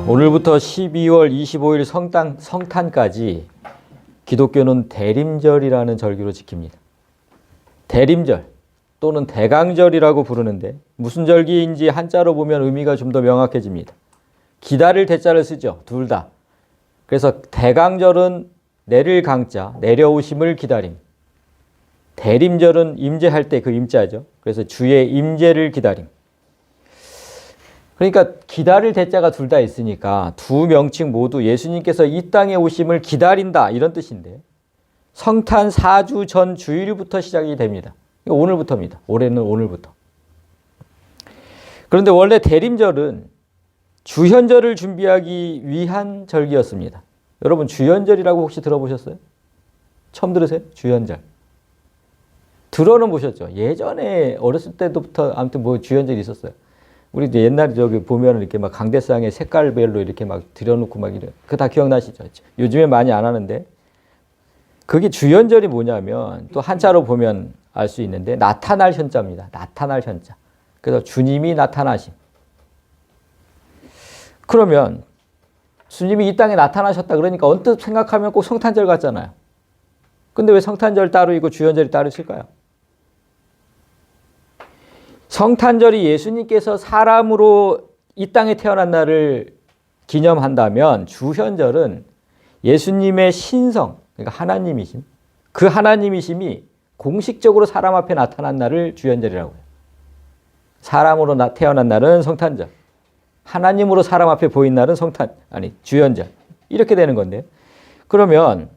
오늘부터 12월 25일 성탄까지 기독교는 대림절이라는 절기로 지킵니다. 대림절 또는 대강절이라고 부르는데 무슨 절기인지 한자로 보면 의미가 좀 더 명확해집니다. 기다릴 대자를 쓰죠. 둘 다. 그래서 대강절은 내릴 강자, 내려오심을 기다림. 대림절은 임재할 때 그 임자죠. 그래서 주의 임재를 기다림. 그러니까 기다릴 대자가 둘 다 있으니까 두 명칭 모두 예수님께서 이 땅에 오심을 기다린다 이런 뜻인데 성탄 4주 전 주일부터 시작이 됩니다. 오늘부터입니다. 올해는 오늘부터. 그런데 원래 대림절은 주현절을 준비하기 위한 절기였습니다. 여러분 주현절이라고 혹시 들어보셨어요? 처음 들으세요? 주현절. 들어는 보셨죠? 예전에 어렸을 때부터 아무튼 뭐 주현절이 있었어요. 우리 옛날에 저기 보면 이렇게 막 강대상에 색깔별로 이렇게 막 들여놓고 막 이래. 그거 다 기억나시죠? 요즘에 많이 안 하는데. 그게 주연절이 뭐냐면 또 한자로 보면 알 수 있는데 나타날 현자입니다. 나타날 현자. 그래서 주님이 나타나심. 그러면 주님이 이 땅에 나타나셨다 그러니까 언뜻 생각하면 꼭 성탄절 같잖아요. 근데 왜 성탄절 따로 있고 주연절이 따로 있을까요? 성탄절이 예수님께서 사람으로 이 땅에 태어난 날을 기념한다면 주현절은 예수님의 신성, 그러니까 하나님이심, 그 하나님이심이 공식적으로 사람 앞에 나타난 날을 주현절이라고 해요. 사람으로 태어난 날은 성탄절, 하나님으로 사람 앞에 보인 날은 주현절. 이렇게 되는 건데 그러면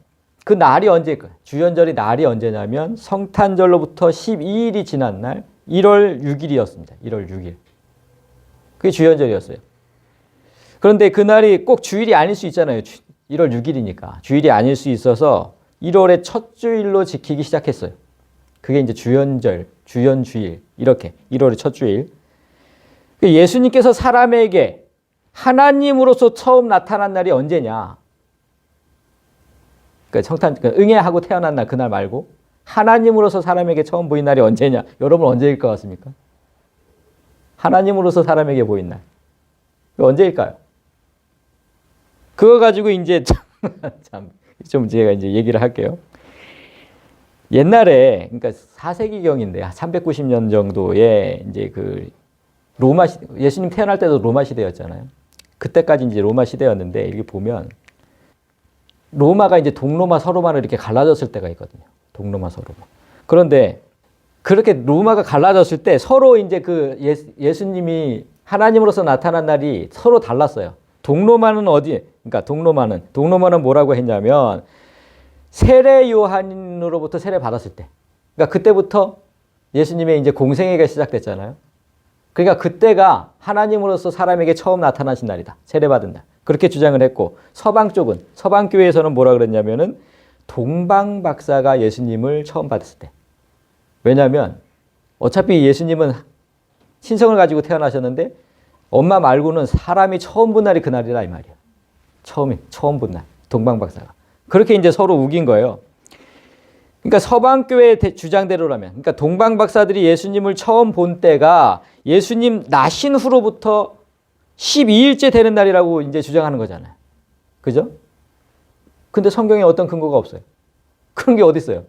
그 날이 언제일까요? 주현절이 날이 언제냐면 성탄절로부터 12일이 지난 날 1월 6일이었습니다. 1월 6일. 그게 주현절이었어요. 그런데 그날이 꼭 주일이 아닐 수 있잖아요. 1월 6일이니까. 주일이 아닐 수 있어서 1월의 첫 주일로 지키기 시작했어요. 그게 이제 주현절, 주현주일. 이렇게 1월의 첫 주일. 예수님께서 사람에게 하나님으로서 처음 나타난 날이 언제냐? 그러니까 응애하고 태어난 날 그날 말고 하나님으로서 사람에게 처음 보인 날이 언제냐? 여러분 언제일 것 같습니까? 하나님으로서 사람에게 보인 날. 언제일까요? 그거 가지고 이제 좀 제가 이제 얘기를 할게요. 옛날에 그러니까 4세기경인데 390년 정도에 이제 그 로마 예수님 태어날 때도 로마 시대였잖아요. 그때까지 이제 로마 시대였는데 이렇게 보면 로마가 이제 동로마 서로마를 이렇게 갈라졌을 때가 있거든요. 동로마 서로마. 그런데 그렇게 로마가 갈라졌을 때 서로 이제 그 예수님이 하나님으로서 나타난 날이 서로 달랐어요. 동로마는 어디? 그러니까 동로마는 뭐라고 했냐면 세례 요한으로부터 세례 받았을 때. 그러니까 그때부터 예수님의 이제 공생애가 시작됐잖아요. 그러니까 그때가 하나님으로서 사람에게 처음 나타나신 날이다. 세례받은 날. 그렇게 주장을 했고 서방 쪽은 서방 교회에서는 뭐라 그랬냐면은 동방 박사가 예수님을 처음 받았을 때. 왜냐하면 어차피 예수님은 신성을 가지고 태어나셨는데 엄마 말고는 사람이 처음 본 날이 그날이다 이 말이에요. 처음 본 날. 동방 박사가. 그렇게 이제 서로 우긴 거예요. 그러니까 서방 교회 주장대로라면 그러니까 동방 박사들이 예수님을 처음 본 때가 예수님 나신 후로부터 12일째 되는 날이라고 이제 주장하는 거잖아요. 그죠? 근데 성경에 어떤 근거가 없어요. 그런 게 어디 있어요?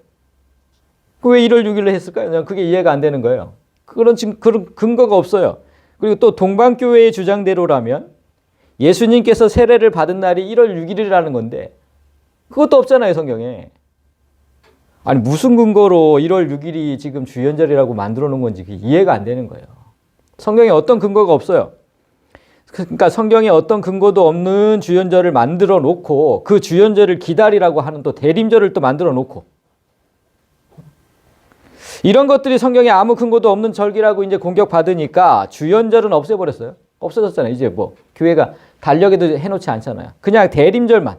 왜 1월 6일로 했을까요? 그게 이해가 안 되는 거예요. 그런 근거가 없어요. 그리고 또 동방교회의 주장대로라면 예수님께서 세례를 받은 날이 1월 6일이라는 건데 그것도 없잖아요, 성경에. 아니 무슨 근거로 1월 6일이 지금 주현절이라고 만들어 놓은 건지 이해가 안 되는 거예요. 성경에 어떤 근거가 없어요. 그러니까 성경에 어떤 근거도 없는 주현절을 만들어 놓고 그 주현절을 기다리라고 하는 또 대림절을 또 만들어 놓고 이런 것들이 성경에 아무 근거도 없는 절기라고 이제 공격받으니까 주현절은 없애버렸어요. 없어졌잖아요. 이제 뭐 교회가 달력에도 해놓지 않잖아요. 그냥 대림절만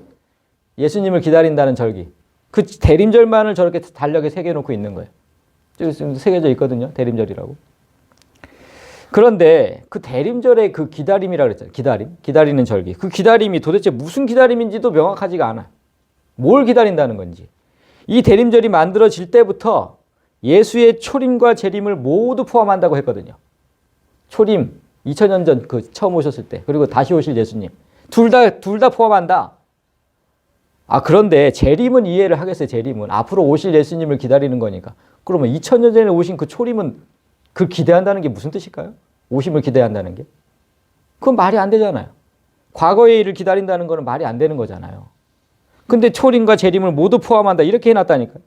예수님을 기다린다는 절기. 그 대림절만을 저렇게 달력에 새겨놓고 있는 거예요. 지금 새겨져 있거든요. 대림절이라고. 그런데 그 대림절의 그 기다림이라고 그랬잖아요. 기다리는 절기. 그 기다림이 도대체 무슨 기다림인지도 명확하지가 않아요. 뭘 기다린다는 건지. 이 대림절이 만들어질 때부터 예수의 초림과 재림을 모두 포함한다고 했거든요. 초림, 2000년 전 그 처음 오셨을 때, 그리고 다시 오실 예수님. 둘 다 포함한다. 아, 그런데 재림은 이해를 하겠어요. 재림은. 앞으로 오실 예수님을 기다리는 거니까. 그러면 2000년 전에 오신 그 초림은 그 기대한다는 게 무슨 뜻일까요? 오심을 기대한다는 게? 그건 말이 안 되잖아요. 과거의 일을 기다린다는 거는 말이 안 되는 거잖아요. 근데 초림과 재림을 모두 포함한다. 이렇게 해놨다니까요.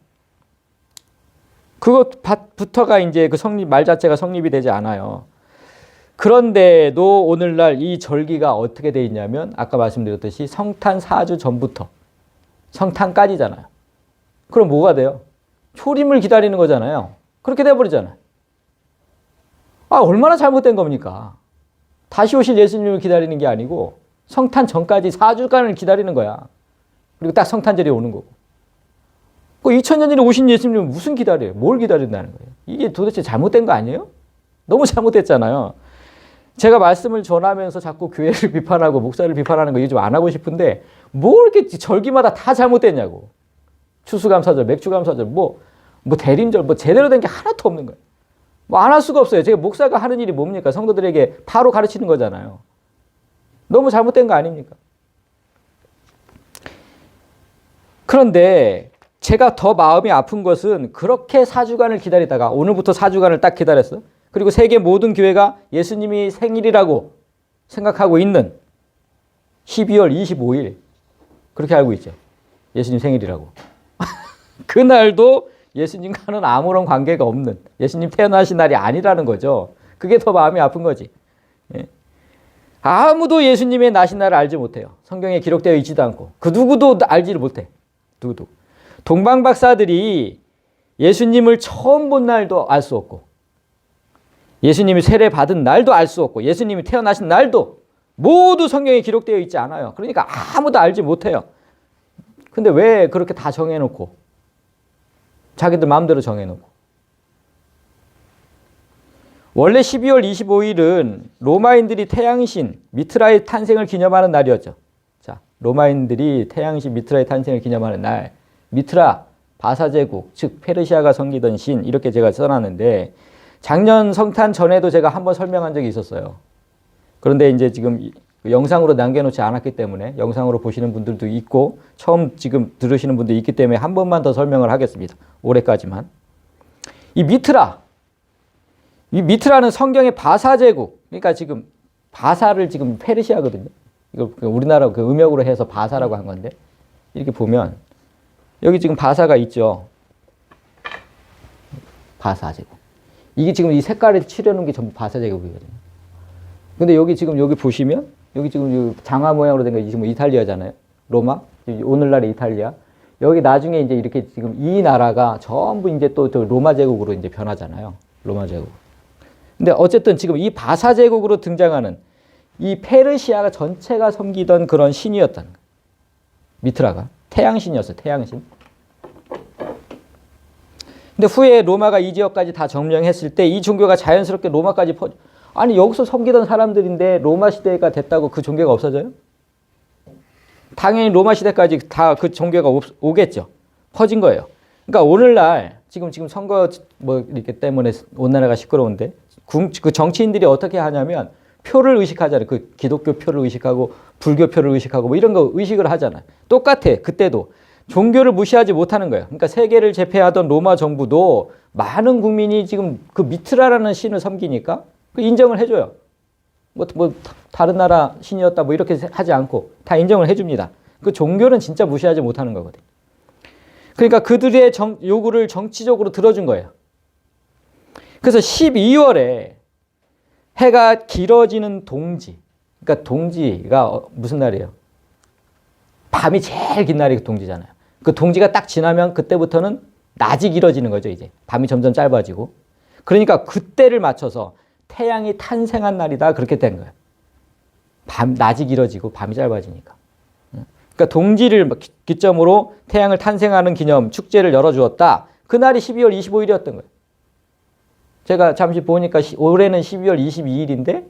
그것부터가 이제 그 말 자체가 성립이 되지 않아요. 그런데도 오늘날 이 절기가 어떻게 돼 있냐면 아까 말씀드렸듯이 성탄 4주 전부터 성탄까지잖아요. 그럼 뭐가 돼요? 초림을 기다리는 거잖아요. 그렇게 돼버리잖아요. 아, 얼마나 잘못된 겁니까? 다시 오실 예수님을 기다리는 게 아니고 성탄 전까지 4주간을 기다리는 거야. 그리고 딱 성탄절이 오는 거고. 그 2000년 전에 오신 예수님은 무슨 기다려요? 뭘 기다린다는 거예요? 이게 도대체 잘못된 거 아니에요? 너무 잘못됐잖아요. 제가 말씀을 전하면서 자꾸 교회를 비판하고 목사를 비판하는 거 이거 좀 안 하고 싶은데 뭐 이렇게 절기마다 다 잘못됐냐고. 추수감사절, 맥주감사절, 뭐 대림절, 뭐 제대로 된 게 하나도 없는 거예요. 뭐 안 할 수가 없어요. 제가 목사가 하는 일이 뭡니까? 성도들에게 바로 가르치는 거잖아요. 너무 잘못된 거 아닙니까? 그런데 제가 더 마음이 아픈 것은 그렇게 4주간을 기다리다가 오늘부터 4주간을 딱 기다렸어. 그리고 세계 모든 교회가 예수님이 생일이라고 생각하고 있는 12월 25일 그렇게 알고 있죠. 예수님 생일이라고. 그날도 예수님과는 아무런 관계가 없는 예수님 태어나신 날이 아니라는 거죠. 그게 더 마음이 아픈 거지. 예. 아무도 예수님의 나신 날을 알지 못해요. 성경에 기록되어 있지도 않고 그 누구도 알지를 못해. 누구도. 동방박사들이 예수님을 처음 본 날도 알 수 없고 예수님이 세례 받은 날도 알 수 없고 예수님이 태어나신 날도 모두 성경에 기록되어 있지 않아요. 그러니까 아무도 알지 못해요. 근데 왜 그렇게 다 정해놓고 자기들 마음대로 정해놓고 원래 12월 25일은 로마인들이 태양신 미트라의 탄생을 기념하는 날이었죠. 자, 로마인들이 태양신 미트라의 탄생을 기념하는 날 미트라 바사제국 즉 페르시아가 섬기던 신 이렇게 제가 써놨는데 작년 성탄 전에도 제가 한번 설명한 적이 있었어요. 그런데 이제 지금 영상으로 남겨놓지 않았기 때문에 영상으로 보시는 분들도 있고 처음 지금 들으시는 분도 있기 때문에 한 번만 더 설명을 하겠습니다. 올해까지만. 이 미트라는 성경의 바사제국 그러니까 지금 바사를 지금 페르시아거든요. 이거 우리나라 그 음역으로 해서 바사라고 한 건데 이렇게 보면 여기 지금 바사가 있죠. 바사제국. 이게 지금 이 색깔을 칠해놓은 게 전부 바사제국이거든요. 근데 여기 지금 여기 보시면 여기 지금 장화 모양으로 된 거 지금 이탈리아잖아요. 로마. 오늘날의 이탈리아. 여기 나중에 이제 이렇게 지금 이 나라가 전부 이제 또 로마 제국으로 이제 변하잖아요. 로마 제국. 근데 어쨌든 지금 이 바사 제국으로 등장하는 이 페르시아가 전체가 섬기던 그런 신이었던 거예요. 미트라가 태양신이었어요. 태양신. 근데 후에 로마가 이 지역까지 다 점령했을 때 이 종교가 자연스럽게 로마까지 아니 여기서 섬기던 사람들인데 로마 시대가 됐다고 그 종교가 없어져요? 당연히 로마 시대까지 다 그 종교가 오겠죠. 퍼진 거예요. 그러니까 오늘날 지금 선거 뭐 이렇게 때문에 온 나라가 시끄러운데 그 정치인들이 어떻게 하냐면 표를 의식하잖아요. 그 기독교 표를 의식하고 불교 표를 의식하고 뭐 이런 거 의식을 하잖아요. 똑같아. 그때도 종교를 무시하지 못하는 거예요. 그러니까 세계를 제패하던 로마 정부도 많은 국민이 지금 그 미트라라는 신을 섬기니까 인정을 해줘요. 뭐 다른 나라 신이었다 뭐 이렇게 하지 않고 다 인정을 해줍니다. 그 종교는 진짜 무시하지 못하는 거거든요. 그러니까 그들의 요구를 정치적으로 들어준 거예요. 그래서 12월에 해가 길어지는 동지. 그러니까 동지가 무슨 날이에요? 밤이 제일 긴 날이 동지잖아요. 그 동지가 딱 지나면 그때부터는 낮이 길어지는 거죠. 이제 밤이 점점 짧아지고. 그러니까 그때를 맞춰서 태양이 탄생한 날이다. 그렇게 된 거예요. 낮이 길어지고 밤이 짧아지니까. 그러니까 동지를 기점으로 태양을 탄생하는 기념 축제를 열어주었다. 그날이 12월 25일이었던 거예요. 제가 잠시 보니까 올해는 12월 22일인데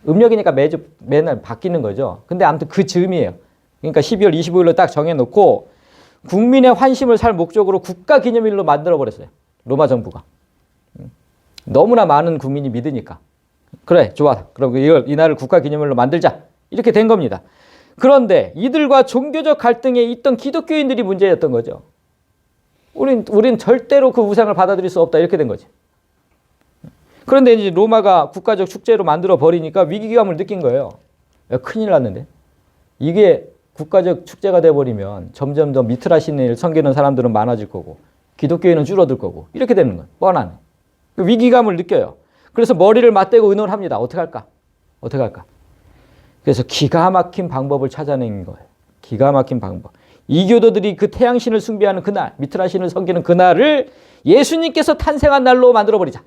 음력이니까 매날 바뀌는 거죠. 근데 아무튼 그 즈음이에요. 그러니까 12월 25일로 딱 정해놓고 국민의 환심을 살 목적으로 국가기념일로 만들어버렸어요. 로마 정부가. 너무나 많은 국민이 믿으니까. 그래, 좋아. 그럼 이 날을 국가기념일로 만들자. 이렇게 된 겁니다. 그런데 이들과 종교적 갈등에 있던 기독교인들이 문제였던 거죠. 우린 절대로 그 우상을 받아들일 수 없다. 이렇게 된 거지. 그런데 이제 로마가 국가적 축제로 만들어 버리니까 위기감을 느낀 거예요. 야, 큰일 났는데. 이게 국가적 축제가 돼버리면 점점 더 미트라 신을 섬기는 사람들은 많아질 거고 기독교인은 줄어들 거고 이렇게 되는 거예요. 뻔하네. 위기감을 느껴요. 그래서 머리를 맞대고 의논을 합니다. 어떻게 할까? 어떻게 할까? 그래서 기가 막힌 방법을 찾아낸 거예요. 기가 막힌 방법. 이교도들이 그 태양신을 숭배하는 그날, 미트라 신을 섬기는 그날을 예수님께서 탄생한 날로 만들어버리자.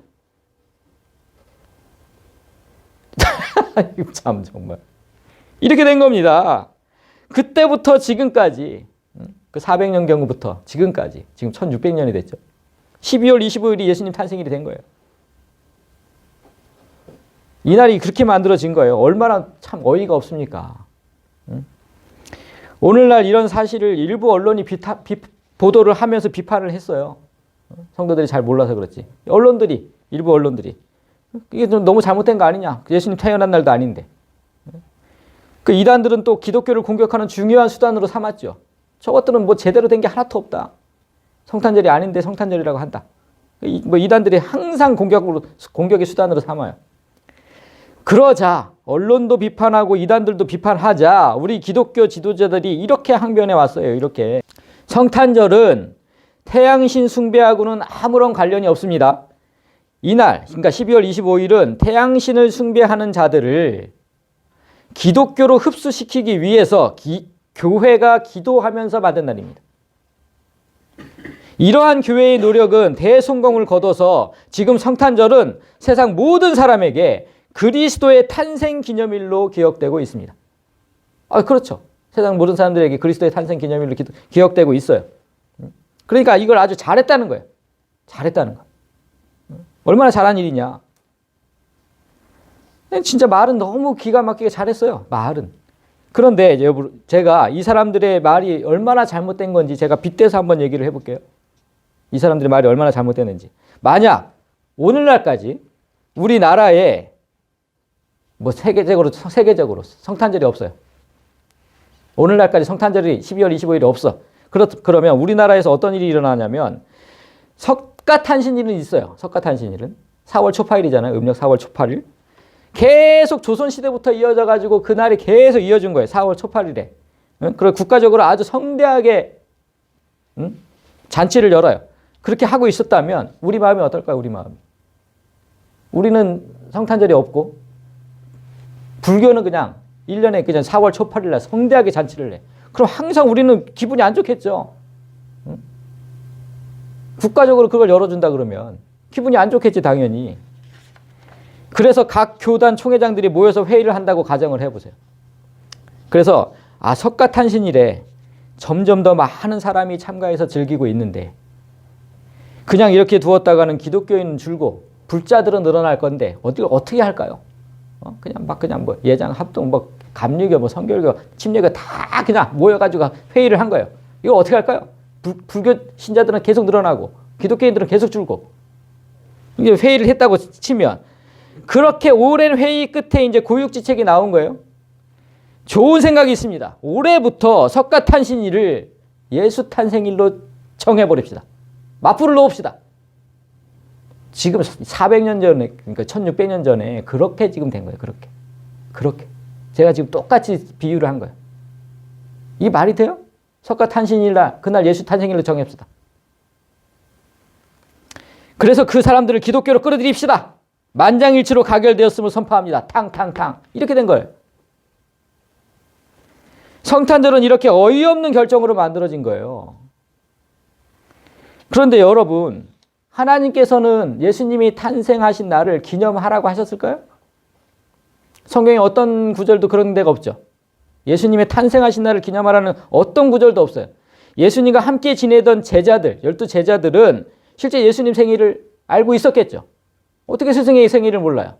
참 정말. 이렇게 된 겁니다. 그때부터 지금까지, 그 400년 경부터 지금까지, 지금 1600년이 됐죠. 12월 25일이 예수님 탄생일이 된 거예요. 이날이 그렇게 만들어진 거예요. 얼마나 참 어이가 없습니까? 오늘날 이런 사실을 일부 언론이 보도를 하면서 비판을 했어요. 성도들이 잘 몰라서 그렇지. 일부 언론들이. 이게 좀 너무 잘못된 거 아니냐. 예수님 태어난 날도 아닌데. 그 이단들은 또 기독교를 공격하는 중요한 수단으로 삼았죠. 저것들은 뭐 제대로 된 게 하나도 없다. 성탄절이 아닌데 성탄절이라고 한다. 뭐 이단들이 항상 공격의 수단으로 삼아요. 그러자 언론도 비판하고 이단들도 비판하자 우리 기독교 지도자들이 이렇게 항변해 왔어요. 이렇게. 성탄절은 태양신 숭배하고는 아무런 관련이 없습니다. 이날, 그러니까 12월 25일은 태양신을 숭배하는 자들을 기독교로 흡수시키기 위해서 교회가 기도하면서 만든 날입니다. 이러한 교회의 노력은 대성공을 거둬서 지금 성탄절은 세상 모든 사람에게 그리스도의 탄생 기념일로 기억되고 있습니다. 그렇죠. 세상 모든 사람들에게 그리스도의 탄생 기념일로 기억되고 있어요. 그러니까 이걸 아주 잘했다는 거예요. 잘했다는 거. 얼마나 잘한 일이냐. 진짜 말은 너무 기가 막히게 잘했어요. 말은. 그런데 제가 이 사람들의 말이 얼마나 잘못된 건지 제가 빗대서 한번 얘기를 해볼게요. 이 사람들의 말이 얼마나 잘못됐는지. 만약 오늘날까지 우리나라에 뭐 세계적으로 성탄절이 없어요. 오늘날까지 성탄절이 12월 25일이 없어. 그러면 우리나라에서 어떤 일이 일어나냐면 석가탄신일은 있어요. 석가탄신일은 4월 초파일이잖아요. 음력 4월 초파일. 계속 조선시대부터 이어져 가지고 그날이 계속 이어진 거예요. 4월 초파일에. 그리고 국가적으로 아주 성대하게 잔치를 열어요. 그렇게 하고 있었다면 우리 마음이 어떨까요? 우리 마음이. 우리는 성탄절이 없고 불교는 그냥 1년에 그냥 4월 초파일날 성대하게 잔치를 해. 그럼 항상 우리는 기분이 안 좋겠죠. 국가적으로 그걸 열어준다 그러면 기분이 안 좋겠지 당연히. 그래서 각 교단 총회장들이 모여서 회의를 한다고 가정을 해보세요. 그래서 석가탄신일에 점점 더 많은 사람이 참가해서 즐기고 있는데 그냥 이렇게 두었다가는 기독교인은 줄고 불자들은 늘어날 건데 어떻게 할까요? 그냥 뭐 예장 합동 뭐 감리교 뭐 성결교 침례교 다 그냥 모여가지고 회의를 한 거예요. 이거 어떻게 할까요? 불교 신자들은 계속 늘어나고 기독교인들은 계속 줄고 이게 회의를 했다고 치면 그렇게 오랜 회의 끝에 이제 고육지책이 나온 거예요. 좋은 생각이 있습니다. 올해부터 석가탄신일을 예수 탄생일로 정해버립시다. 맞불을 놓읍시다. 지금 400년 전에, 그러니까 1600년 전에 그렇게 지금 된 거예요. 그렇게. 제가 지금 똑같이 비유를 한 거예요. 이게 말이 돼요? 석가탄신일날, 그날 예수 탄생일로 정합시다. 그래서 그 사람들을 기독교로 끌어들입시다. 만장일치로 가결되었음을 선포합니다. 탕탕탕. 이렇게 된 거예요. 성탄절은 이렇게 어이없는 결정으로 만들어진 거예요. 그런데 여러분, 하나님께서는 예수님이 탄생하신 날을 기념하라고 하셨을까요? 성경에 어떤 구절도 그런 데가 없죠. 예수님의 탄생하신 날을 기념하라는 어떤 구절도 없어요. 예수님과 함께 지내던 제자들, 12제자들은 실제 예수님 생일을 알고 있었겠죠. 어떻게 스승의 생일을 몰라요?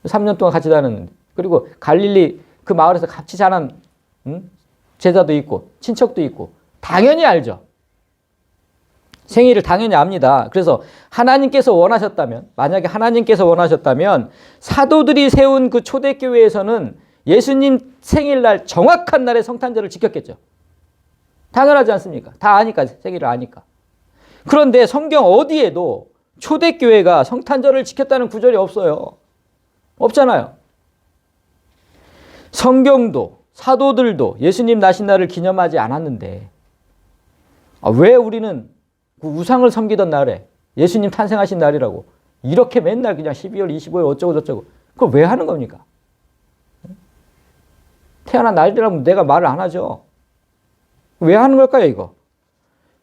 3년 동안 같이 다녔는데. 그리고 갈릴리 그 마을에서 같이 자란 제자도 있고 친척도 있고 당연히 알죠. 생일을 당연히 압니다. 그래서 하나님께서 원하셨다면, 만약에 하나님께서 원하셨다면 사도들이 세운 그 초대교회에서는 예수님 생일날 정확한 날에 성탄절을 지켰겠죠. 당연하지 않습니까? 다 아니까, 생일을 아니까. 그런데 성경 어디에도 초대교회가 성탄절을 지켰다는 구절이 없어요. 없잖아요. 성경도 사도들도 예수님 나신 날을 기념하지 않았는데 왜 우리는 그 우상을 섬기던 날에 예수님 탄생하신 날이라고 이렇게 맨날 그냥 12월 25일 어쩌고 저쩌고 그걸 왜 하는 겁니까? 태어난 날이라면 내가 말을 안 하죠. 왜 하는 걸까요, 이거?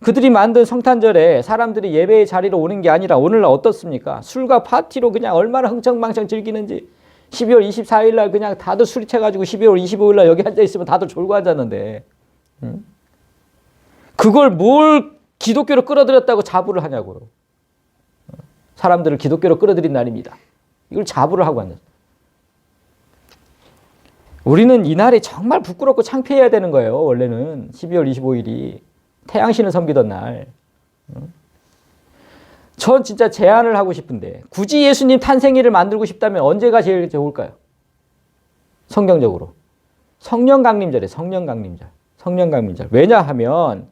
그들이 만든 성탄절에 사람들이 예배의 자리로 오는 게 아니라 오늘날 어떻습니까? 술과 파티로 그냥 얼마나 흥청망청 즐기는지 12월 24일 날 그냥 다들 술이 채가지고 12월 25일 날 여기 앉아있으면 다들 졸고 앉았는데 그걸 뭘 기독교로 끌어들였다고 자부를 하냐고요. 사람들을 기독교로 끌어들인 날입니다. 이걸 자부를 하고 앉았어요. 우리는 이 날이 정말 부끄럽고 창피해야 되는 거예요. 원래는 12월 25일이 태양신을 섬기던 날. 전 진짜 제안을 하고 싶은데 굳이 예수님 탄생일을 만들고 싶다면 언제가 제일 좋을까요? 성경적으로. 성령 강림절에 성령 강림절. 성령 강림절. 왜냐하면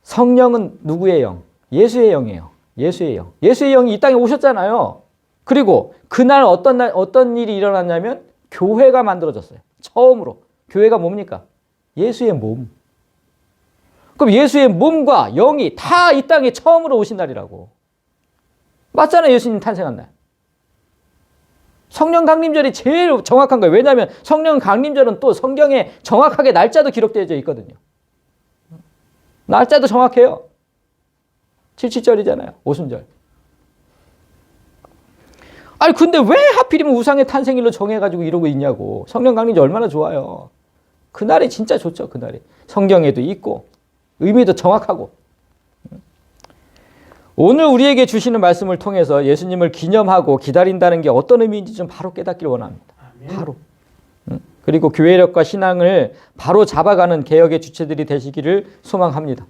성령은 누구의 영? 예수의 영이에요. 예수의 영. 예수의 영이 이 땅에 오셨잖아요. 그리고 그날 어떤 일이 일어났냐면 교회가 만들어졌어요. 처음으로. 교회가 뭡니까? 예수의 몸. 그럼 예수의 몸과 영이 다 이 땅에 처음으로 오신 날이라고. 맞잖아요. 예수님 탄생한 날. 성령 강림절이 제일 정확한 거예요. 왜냐하면 성령 강림절은 또 성경에 정확하게 날짜도 기록되어 있거든요. 날짜도 정확해요. 77절이잖아요. 오순절. 아니 근데 왜 하필이면 우상의 탄생일로 정해가지고 이러고 있냐고. 성령 강림절 얼마나 좋아요. 그날이 진짜 좋죠. 그날이. 성경에도 있고 의미도 정확하고. 오늘 우리에게 주시는 말씀을 통해서 예수님을 기념하고 기다린다는 게 어떤 의미인지 좀 바로 깨닫기를 원합니다. 바로. 그리고 교회력과 신앙을 바로 잡아가는 개혁의 주체들이 되시기를 소망합니다.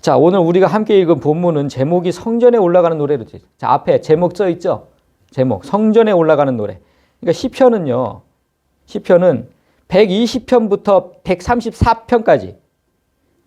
자, 오늘 우리가 함께 읽은 본문은 제목이 성전에 올라가는 노래로 되어 있어요. 자, 앞에 제목 써 있죠? 제목, 성전에 올라가는 노래. 그러니까 시편은요, 시편은 120편부터 134편까지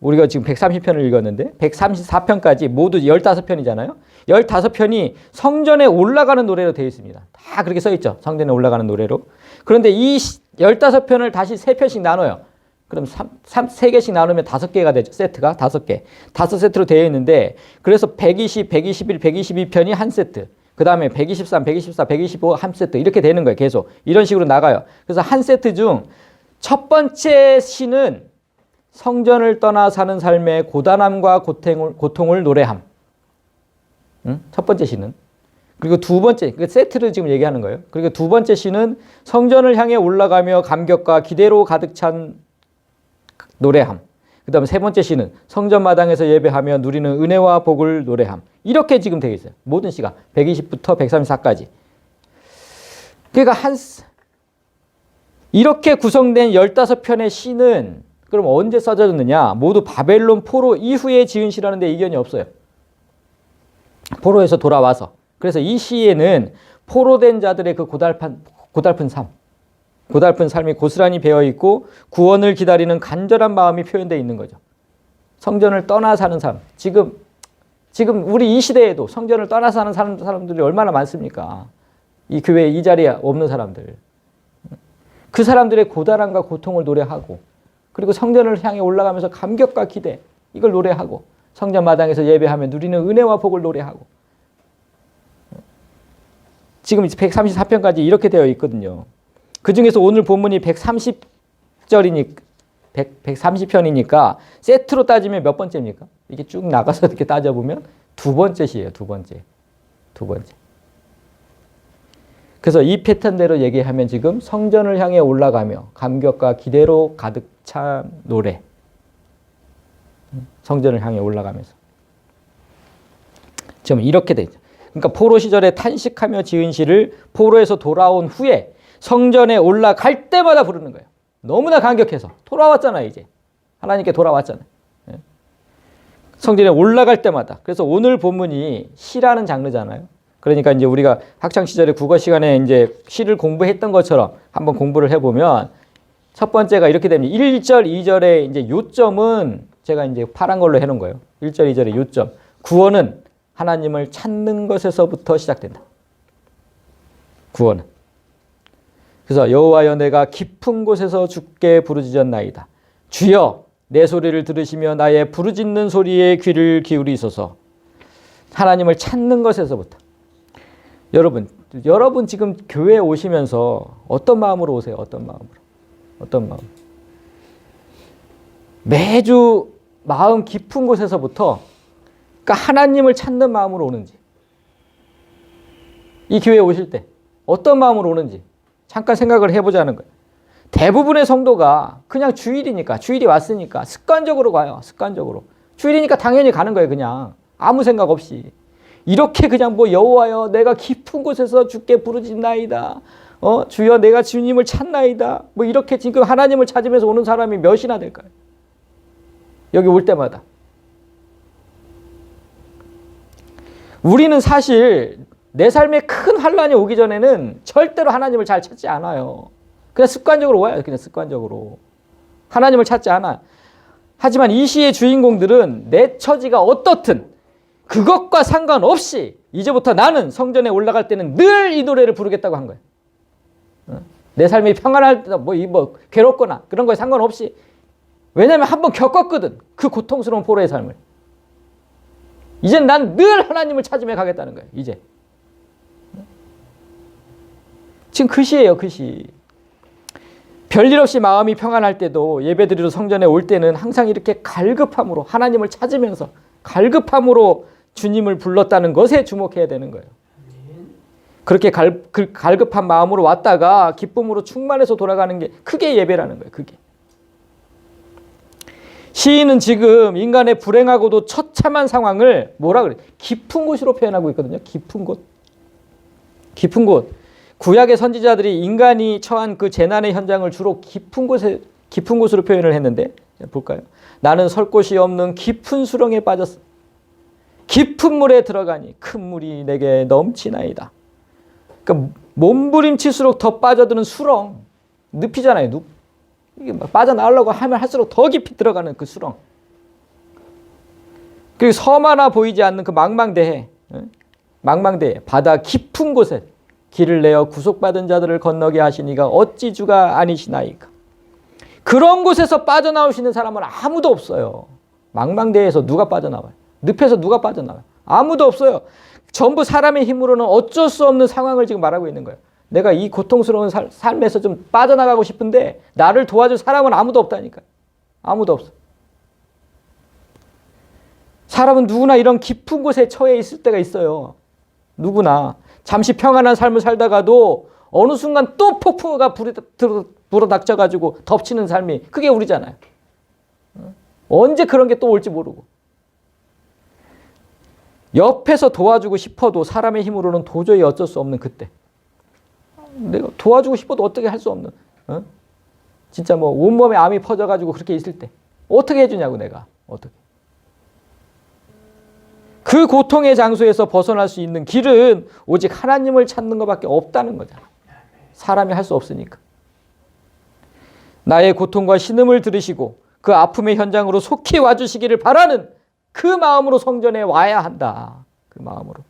우리가 지금 130편을 읽었는데 134편까지 모두 15편이잖아요. 15편이 성전에 올라가는 노래로 되어 있습니다. 다 그렇게 써 있죠. 성전에 올라가는 노래로. 그런데 이 15편을 다시 3편씩 나눠요. 그럼 3개씩 나누면 5개가 되죠. 세트가 5개. 5세트로 되어 있는데 그래서 120, 121, 122편이 한 세트. 그 다음에 123, 124, 125 한 세트. 이렇게 되는 거예요. 계속. 이런 식으로 나가요. 그래서 한 세트 중 첫 번째 시는 성전을 떠나 사는 삶의 고단함과 고통을 노래함. 첫 번째 시는. 그리고 두 번째, 그 세트를 지금 얘기하는 거예요. 그리고 두 번째 시는 성전을 향해 올라가며 감격과 기대로 가득 찬 노래함. 그 다음에 세 번째 시는 성전 마당에서 예배하며 누리는 은혜와 복을 노래함. 이렇게 지금 되어 있어요. 모든 시가 120부터 134까지. 그러니까 이렇게 구성된 15편의 시는 그럼 언제 써졌느냐? 모두 바벨론 포로 이후에 지은 시라는 데 이견이 없어요. 포로에서 돌아와서. 그래서 이 시에는 포로된 자들의 그 고달픈 삶이 고스란히 배어있고 구원을 기다리는 간절한 마음이 표현되어 있는 거죠. 성전을 떠나 사는 삶. 지금 우리 이 시대에도 성전을 떠나 사는 사람들이 얼마나 많습니까? 이 교회 이 자리에 없는 사람들. 그 사람들의 고단함과 고통을 노래하고 그리고 성전을 향해 올라가면서 감격과 기대 이걸 노래하고 성전 마당에서 예배하며 누리는 은혜와 복을 노래하고 지금 134편까지 이렇게 되어 있거든요. 그 중에서 오늘 본문이 130편이니까 세트로 따지면 몇 번째입니까? 이게 쭉 나가서 이렇게 따져보면 두 번째 시예요. 두 번째. 그래서 이 패턴대로 얘기하면 지금 성전을 향해 올라가며 감격과 기대로 가득 찬 노래. 성전을 향해 올라가면서. 지금 이렇게 돼 있죠. 그러니까 포로 시절에 탄식하며 지은 시를 포로에서 돌아온 후에 성전에 올라갈 때마다 부르는 거예요. 너무나 감격해서. 돌아왔잖아요, 이제. 하나님께 돌아왔잖아요. 성전에 올라갈 때마다. 그래서 오늘 본문이 시라는 장르잖아요. 그러니까 이제 우리가 학창 시절에 국어 시간에 이제 시를 공부했던 것처럼 한번 공부를 해보면 첫 번째가 이렇게 됩니다. 1절, 2절의 이제 요점은 제가 이제 파란 걸로 해놓은 거예요. 1절, 2절의 요점. 구원은 하나님을 찾는 것에서부터 시작된다. 구원은. 그래서 여호와여 내가 깊은 곳에서 주께 부르짖었나이다. 주여 내 소리를 들으시며 나의 부르짖는 소리에 귀를 기울이소서. 하나님을 찾는 것에서부터. 여러분 지금 교회에 오시면서 어떤 마음으로 오세요? 어떤 마음으로? 어떤 마음? 매주 마음 깊은 곳에서부터 그러니까 하나님을 찾는 마음으로 오는지 이 교회에 오실 때 어떤 마음으로 오는지 잠깐 생각을 해보자는 거예요. 대부분의 성도가 그냥 주일이니까 주일이 왔으니까 습관적으로 가요. 습관적으로. 주일이니까 당연히 가는 거예요. 그냥 아무 생각 없이. 이렇게 그냥 뭐 여호와여 내가 깊은 곳에서 주께 부르짖나이다. 주여 내가 주님을 찾나이다. 뭐 이렇게 지금 하나님을 찾으면서 오는 사람이 몇이나 될까요? 여기 올 때마다. 우리는 사실 내 삶에 큰 환란이 오기 전에는 절대로 하나님을 잘 찾지 않아요. 그냥 습관적으로 와요. 그냥 습관적으로. 하나님을 찾지 않아요. 하지만 이 시의 주인공들은 내 처지가 어떻든 그것과 상관없이 이제부터 나는 성전에 올라갈 때는 늘 이 노래를 부르겠다고 한 거예요. 내 삶이 평안할 때 뭐 괴롭거나 그런 거에 상관없이. 왜냐하면 한번 겪었거든. 그 고통스러운 포로의 삶을. 이젠 난 늘 하나님을 찾으며 가겠다는 거예요. 이제. 지금 그 시예요. 그 시. 별일 없이 마음이 평안할 때도 예배드리러 성전에 올 때는 항상 이렇게 갈급함으로 하나님을 찾으면서 갈급함으로 주님을 불렀다는 것에 주목해야 되는 거예요. 그렇게 갈급한 마음으로 왔다가 기쁨으로 충만해서 돌아가는 게 그게 예배라는 거예요. 그게. 시인은 지금 인간의 불행하고도 처참한 상황을 뭐라 그래? 깊은 곳으로 표현하고 있거든요. 깊은 곳. 깊은 곳. 구약의 선지자들이 인간이 처한 그 재난의 현장을 주로 깊은 곳으로 표현을 했는데 볼까요? 나는 설 곳이 없는 깊은 수렁에 빠졌어. 깊은 물에 들어가니 큰 물이 내게 넘치나이다. 그러니까 몸부림칠수록 더 빠져드는 수렁. 늪이잖아요. 늪. 이게 막 빠져나오려고 하면 할수록 더 깊이 들어가는 그 수렁. 그리고 섬 하나 보이지 않는 그 망망대해. 망망대해. 바다 깊은 곳에 길을 내어 구속받은 자들을 건너게 하시니가 어찌 주가 아니시나이까. 그런 곳에서 빠져나오시는 사람은 아무도 없어요. 망망대해에서 누가 빠져나와요? 늪에서 누가 빠져나와요? 아무도 없어요. 전부 사람의 힘으로는 어쩔 수 없는 상황을 지금 말하고 있는 거예요. 내가 이 고통스러운 삶에서 좀 빠져나가고 싶은데 나를 도와줄 사람은 아무도 없다니까요. 아무도 없어. 사람은 누구나 이런 깊은 곳에 처해 있을 때가 있어요. 누구나. 잠시 평안한 삶을 살다가도 어느 순간 또 폭풍우가 불어닥쳐가지고 덮치는 삶이 그게 우리잖아요. 언제 그런 게 또 올지 모르고. 옆에서 도와주고 싶어도 사람의 힘으로는 도저히 어쩔 수 없는 그때. 내가 도와주고 싶어도 어떻게 할 수 없는. 진짜 뭐 온몸에 암이 퍼져가지고 그렇게 있을 때. 어떻게 해주냐고 내가. 어떻게. 그 고통의 장소에서 벗어날 수 있는 길은 오직 하나님을 찾는 것밖에 없다는 거잖아. 사람이 할 수 없으니까. 나의 고통과 신음을 들으시고 그 아픔의 현장으로 속히 와주시기를 바라는 그 마음으로 성전에 와야 한다. 그 마음으로.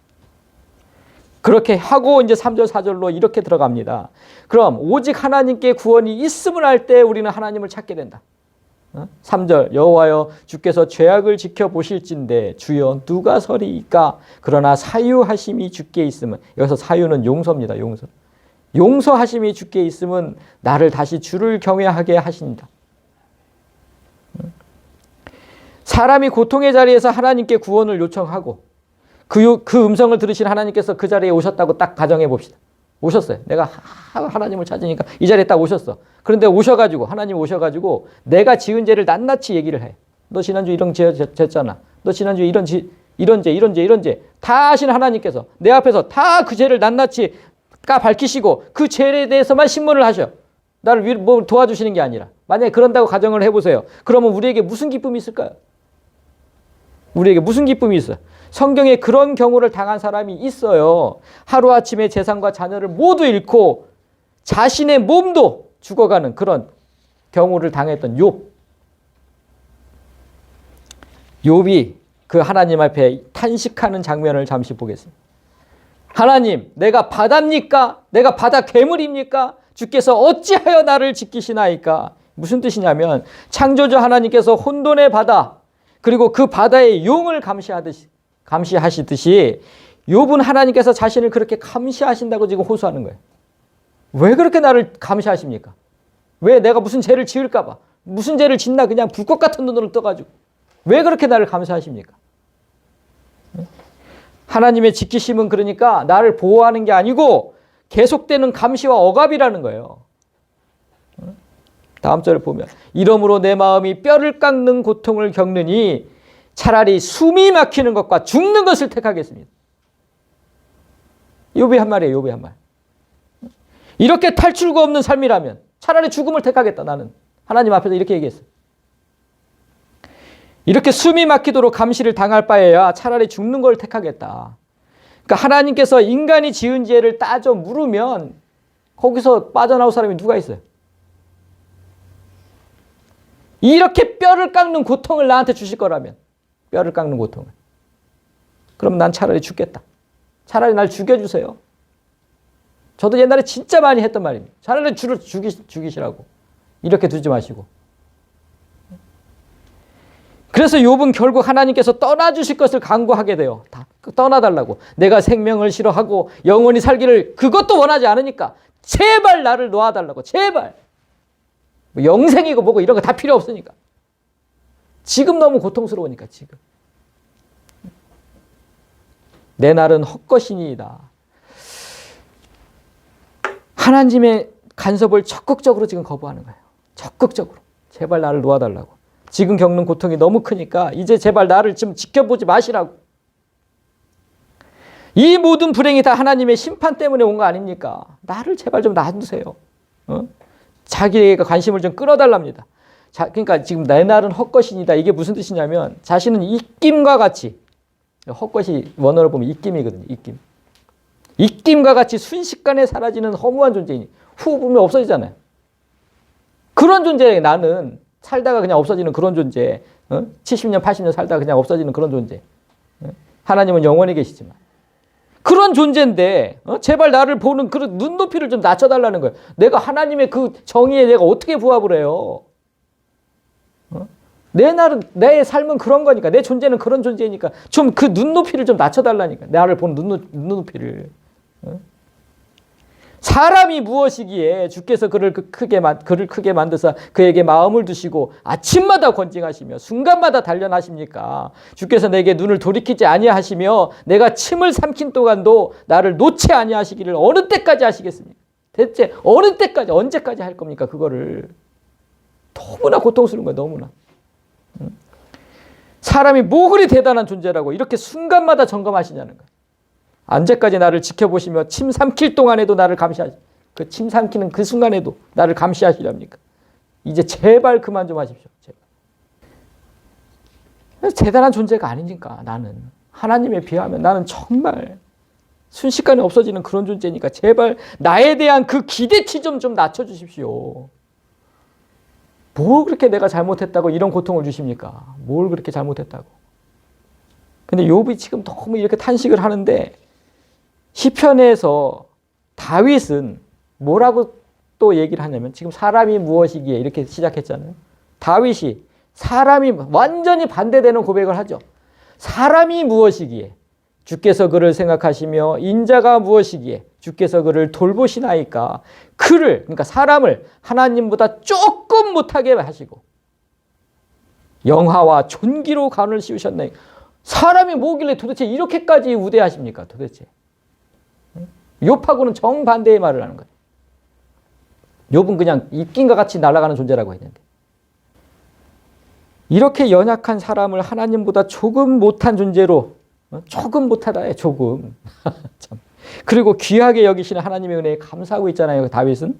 그렇게 하고 이제 3절 4절로 이렇게 들어갑니다. 그럼 오직 하나님께 구원이 있음을 알 때 우리는 하나님을 찾게 된다. 3절 여호와여 주께서 죄악을 지켜보실진데 주여 누가 서리이까. 그러나 사유하심이 주께 있음은. 여기서 사유는 용서입니다. 용서. 용서하심이 주께 있음은 나를 다시 주를 경외하게 하신다. 사람이 고통의 자리에서 하나님께 구원을 요청하고 그 음성을 들으신 하나님께서 그 자리에 오셨다고 딱 가정해 봅시다. 오셨어요. 내가 하나님을 찾으니까 이 자리에 딱 오셨어. 그런데 오셔가지고 하나님 오셔가지고 내가 지은 죄를 낱낱이 얘기를 해. 너 지난주 이런 죄 졌잖아. 너 지난주 이런 죄 다 아신 하나님께서 내 앞에서 다 그 죄를 낱낱이 밝히시고 그 죄에 대해서만 신문을 하셔. 나를 뭐 도와주시는 게 아니라. 만약에 그런다고 가정을 해보세요. 그러면 우리에게 무슨 기쁨이 있을까요? 우리에게 무슨 기쁨이 있어요? 성경에 그런 경우를 당한 사람이 있어요. 하루아침에 재산과 자녀를 모두 잃고 자신의 몸도 죽어가는 그런 경우를 당했던 욥이 그 하나님 앞에 탄식하는 장면을 잠시 보겠습니다. 하나님, 내가 바다입니까? 내가 바다 괴물입니까? 주께서 어찌하여 나를 지키시나이까? 무슨 뜻이냐면 창조주 하나님께서 혼돈의 바다 그리고 그 바다의 용을 감시하시듯이 욥은 하나님께서 자신을 그렇게 감시하신다고 지금 호소하는 거예요. 왜 그렇게 나를 감시하십니까? 왜 내가 무슨 죄를 지을까 봐, 무슨 죄를 짓나 그냥 불꽃 같은 눈으로 떠가지고 왜 그렇게 나를 감시하십니까? 하나님의 지키심은 그러니까 나를 보호하는 게 아니고 계속되는 감시와 억압이라는 거예요. 다음 절을 보면 이러므로 내 마음이 뼈를 깎는 고통을 겪느니 차라리 숨이 막히는 것과 죽는 것을 택하겠습니다. 욥이 한 말이에요. 욥이 한 말. 이렇게 탈출구 없는 삶이라면 차라리 죽음을 택하겠다. 나는 하나님 앞에서 이렇게 얘기했어요. 이렇게 숨이 막히도록 감시를 당할 바에야 차라리 죽는 걸 택하겠다. 그러니까 하나님께서 인간이 지은 죄를 따져 물으면 거기서 빠져나올 사람이 누가 있어요? 이렇게 뼈를 깎는 고통을 나한테 주실 거라면, 뼈를 깎는 고통을, 그럼 난 차라리 죽겠다. 차라리 날 죽여주세요. 저도 옛날에 진짜 많이 했던 말입니다. 차라리 주를 죽이시라고. 이렇게 두지 마시고. 그래서 욥은 결국 하나님께서 떠나주실 것을 간구하게 돼요. 다 떠나달라고. 내가 생명을 싫어하고 영원히 살기를 그것도 원하지 않으니까 제발 나를 놓아달라고. 제발. 뭐 영생이고 뭐고 이런 거 다 필요 없으니까. 지금 너무 고통스러우니까 지금. 내 날은 헛것이니이다. 하나님의 간섭을 적극적으로 지금 거부하는 거예요. 적극적으로. 제발 나를 놓아달라고. 지금 겪는 고통이 너무 크니까 이제 제발 나를 좀 지켜보지 마시라고. 이 모든 불행이 다 하나님의 심판 때문에 온 거 아닙니까? 나를 제발 좀 놔두세요. 자기가 관심을 좀 끌어달랍니다. 그러니까 지금 내 날은 헛것이니다. 이게 무슨 뜻이냐면 자신은 입김과 같이, 헛것이 원어로 보면 입김이거든요. 입김. 입김과 같이 순식간에 사라지는 허무한 존재이니 후 보면 없어지잖아요. 그런 존재에 나는 살다가 그냥 없어지는 그런 존재, 70년, 80년 살다가 그냥 없어지는 그런 존재. 하나님은 영원히 계시지만. 그런 존재인데, 제발 나를 보는 그런 눈높이를 좀 낮춰달라는 거예요. 내가 하나님의 그 정의에 내가 어떻게 부합을 해요? 내 삶은 그런 거니까, 내 존재는 그런 존재니까, 좀 그 눈높이를 좀 낮춰달라니까. 나를 보는 눈높이를. 사람이 무엇이기에 주께서 그를 크게 만드사 그에게 마음을 두시고 아침마다 권징하시며 순간마다 단련하십니까? 주께서 내게 눈을 돌이키지 아니하시며 내가 침을 삼킨 동안도 나를 놓지 아니하시기를 어느 때까지 하시겠습니까? 대체 어느 때까지, 언제까지 할 겁니까? 그거를. 너무나 고통스러운 거예요. 너무나. 사람이 뭐 그리 대단한 존재라고 이렇게 순간마다 점검하시냐는 거예요. 언제까지 나를 지켜보시며 침 삼킬 동안에도 나를 그 침 삼키는 그 순간에도 나를 감시하시렵니까? 이제 제발 그만 좀 하십시오. 제발. 대단한 존재가 아니니까 나는. 하나님에 비하면 나는 정말 순식간에 없어지는 그런 존재니까 제발 나에 대한 그 기대치 좀 낮춰주십시오. 뭘 그렇게 내가 잘못했다고 이런 고통을 주십니까? 뭘 그렇게 잘못했다고. 근데 욥이 지금 너무 이렇게 탄식을 하는데 시편에서 다윗은 뭐라고 또 얘기를 하냐면 지금 사람이 무엇이기에 이렇게 시작했잖아요. 다윗이 사람이 완전히 반대되는 고백을 하죠. 사람이 무엇이기에 주께서 그를 생각하시며 인자가 무엇이기에 주께서 그를 돌보시나이까. 그러니까 사람을 하나님보다 조금 못하게 하시고 영화와 존귀로 간을 씌우셨나이. 사람이 뭐길래 도대체 이렇게까지 우대하십니까? 도대체. 욥하고는 정반대의 말을 하는 거예요. 욥은 그냥 입김과 같이 날아가는 존재라고 했는데 이렇게 연약한 사람을 하나님보다 조금 못한 존재로 조금 못하다 조금 참. 그리고 귀하게 여기시는 하나님의 은혜에 감사하고 있잖아요. 다윗은.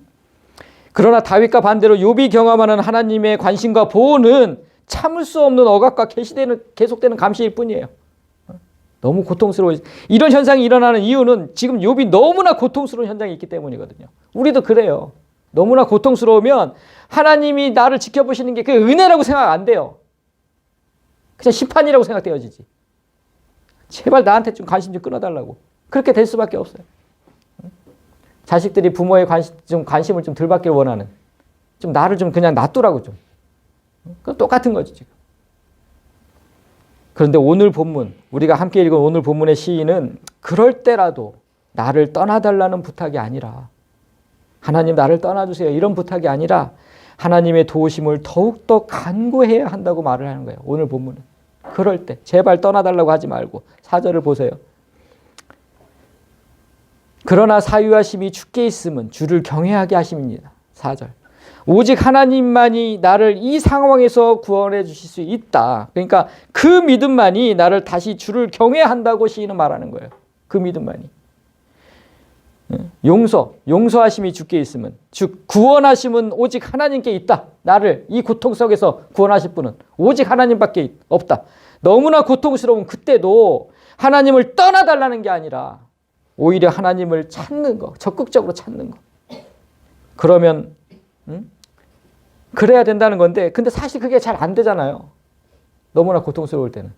그러나 다윗과 반대로 욥이 경험하는 하나님의 관심과 보호는 참을 수 없는 억압과 계속되는 감시일 뿐이에요. 너무 고통스러워요. 이런 현상이 일어나는 이유는 지금 욥이 너무나 고통스러운 현장이 있기 때문이거든요. 우리도 그래요. 너무나 고통스러우면 하나님이 나를 지켜보시는 게 그게 은혜라고 생각 안 돼요. 그냥 심판이라고 생각되어지지. 제발 나한테 좀 관심 좀 끊어달라고. 그렇게 될 수밖에 없어요. 자식들이 부모의 관심을 좀 덜 받길 원하는. 좀 나를 좀 그냥 놔두라고 좀. 그 똑같은 거지 지금. 그런데 오늘 본문, 우리가 함께 읽은 오늘 본문의 시인은 그럴 때라도 나를 떠나달라는 부탁이 아니라, 하나님 나를 떠나주세요 이런 부탁이 아니라 하나님의 도우심을 더욱더 간구해야 한다고 말을 하는 거예요. 오늘 본문은. 그럴 때 제발 떠나달라고 하지 말고 4절을 보세요. 그러나 사유하심이 주께 있음은 주를 경외하게 하심입니다. 4절. 오직 하나님만이 나를 이 상황에서 구원해 주실 수 있다. 그러니까 그 믿음만이 나를 다시 주를 경외한다고 시인은 말하는 거예요. 그 믿음만이. 용서하심이 주께 있으면, 즉 구원하심은 오직 하나님께 있다. 나를 이 고통 속에서 구원하실 분은 오직 하나님밖에 없다. 너무나 고통스러운 그때도 하나님을 떠나달라는 게 아니라 오히려 하나님을 찾는 거, 적극적으로 찾는 거. 그러면 그래야 된다는 건데, 근데 사실 그게 잘 안 되잖아요. 너무나 고통스러울 때는.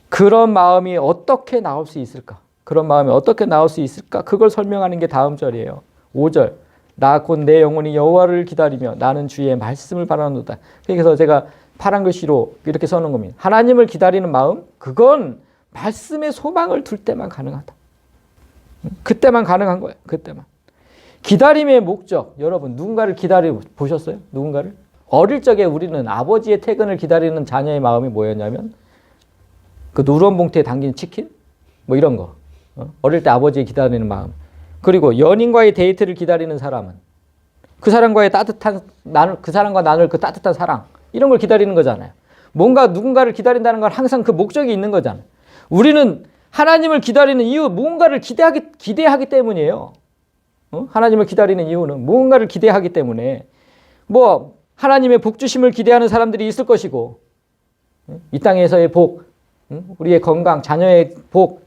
그런 마음이 어떻게 나올 수 있을까? 그런 마음이 어떻게 나올 수 있을까? 그걸 설명하는 게 다음 절이에요. 5절. 나 곧 내 영혼이 여호와를 기다리며 나는 주의 말씀을 바라노다. 그래서 제가 파란 글씨로 이렇게 써놓은 겁니다. 하나님을 기다리는 마음, 그건 말씀의 소망을 둘 때만 가능하다. 그때만 가능한 거예요. 그때만. 기다림의 목적, 여러분 누군가를 기다려 보셨어요? 누군가를? 어릴 적에 우리는 아버지의 퇴근을 기다리는 자녀의 마음이 뭐였냐면 그 누런 봉투에 담긴 치킨? 뭐 이런 거. 어릴 때 아버지의 기다리는 마음. 그리고 연인과의 데이트를 기다리는 사람은 그 사람과의 따뜻한, 그 사람과 나눌 그 따뜻한 사랑, 이런 걸 기다리는 거잖아요. 뭔가 누군가를 기다린다는 건 항상 그 목적이 있는 거잖아요. 우리는 하나님을 기다리는 이유, 무언가를 기대하기 때문이에요. 하나님을 기다리는 이유는 무언가를 기대하기 때문에, 뭐 하나님의 복 주심을 기대하는 사람들이 있을 것이고, 이 땅에서의 복, 우리의 건강, 자녀의 복,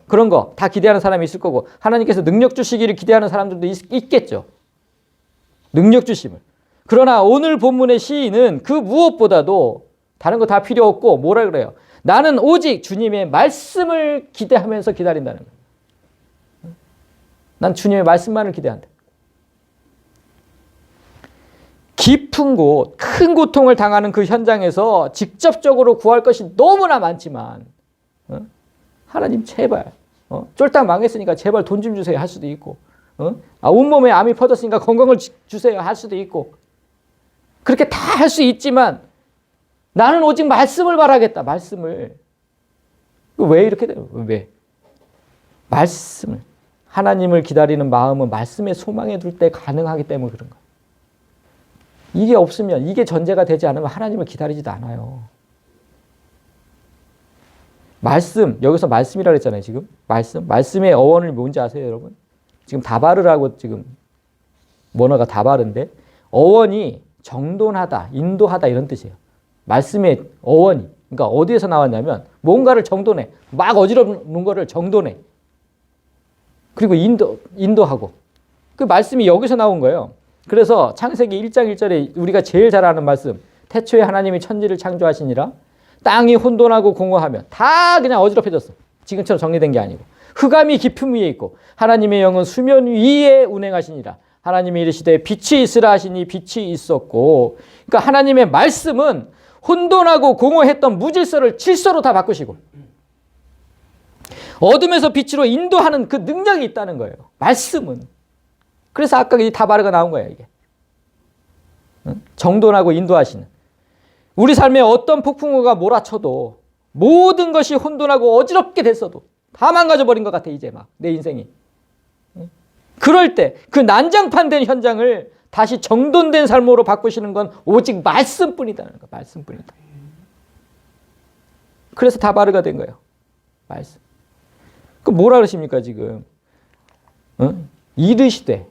그런 거 다 기대하는 사람이 있을 거고, 하나님께서 능력 주시기를 기대하는 사람들도 있겠죠. 능력 주심을. 그러나 오늘 본문의 시인은 그 무엇보다도 다른 거 다 필요 없고 뭐라 그래요? 나는 오직 주님의 말씀을 기대하면서 기다린다는 거예요. 난 주님의 말씀만을 기대한다. 깊은 곳, 큰 고통을 당하는 그 현장에서 직접적으로 구할 것이 너무나 많지만, 하나님 제발, 쫄딱 망했으니까 제발 돈 좀 주세요 할 수도 있고, 온몸에 암이 퍼졌으니까 건강을 주세요 할 수도 있고, 그렇게 다 할 수 있지만 나는 오직 말씀을 바라겠다. 말씀을. 왜 이렇게 돼요? 왜? 말씀을. 하나님을 기다리는 마음은 말씀의 소망에 둘 때 가능하기 때문에 그런 거예요. 이게 없으면, 이게 전제가 되지 않으면 하나님을 기다리지도 않아요. 말씀, 여기서 말씀이라고 했잖아요, 지금. 말씀의 어원을 뭔지 아세요, 여러분? 지금 다바르라고 지금 원어가 다바르인데, 어원이 정돈하다, 인도하다 이런 뜻이에요. 말씀의 어원이. 그러니까 어디에서 나왔냐면 뭔가를 정돈해. 막 어지럽는 거를 정돈해. 그리고 인도하고. 그 말씀이 여기서 나온 거예요. 그래서 창세기 1장 1절에 우리가 제일 잘 아는 말씀, 태초에 하나님이 천지를 창조하시니라 땅이 혼돈하고 공허하면, 다 그냥 어지럽혀졌어. 지금처럼 정리된 게 아니고. 흑암이 깊음 위에 있고 하나님의 영은 수면 위에 운행하시니라. 하나님이 이르시되 빛이 있으라 하시니 빛이 있었고. 그러니까 하나님의 말씀은 혼돈하고 공허했던 무질서를 질서로 다 바꾸시고 어둠에서 빛으로 인도하는 그 능력이 있다는 거예요. 말씀은. 그래서 아까 이 다바르가 나온 거예요, 이게. 정돈하고 인도하시는. 우리 삶에 어떤 폭풍우가 몰아쳐도, 모든 것이 혼돈하고 어지럽게 됐어도 다 망가져버린 것 같아, 이제 막 내 인생이. 그럴 때 그 난장판된 현장을 다시 정돈된 삶으로 바꾸시는 건 오직 말씀뿐이다는 거예요. 말씀뿐이다. 그래서 다바르가 된 거예요. 말씀. 그 뭐라 그러십니까 지금? 이르시되.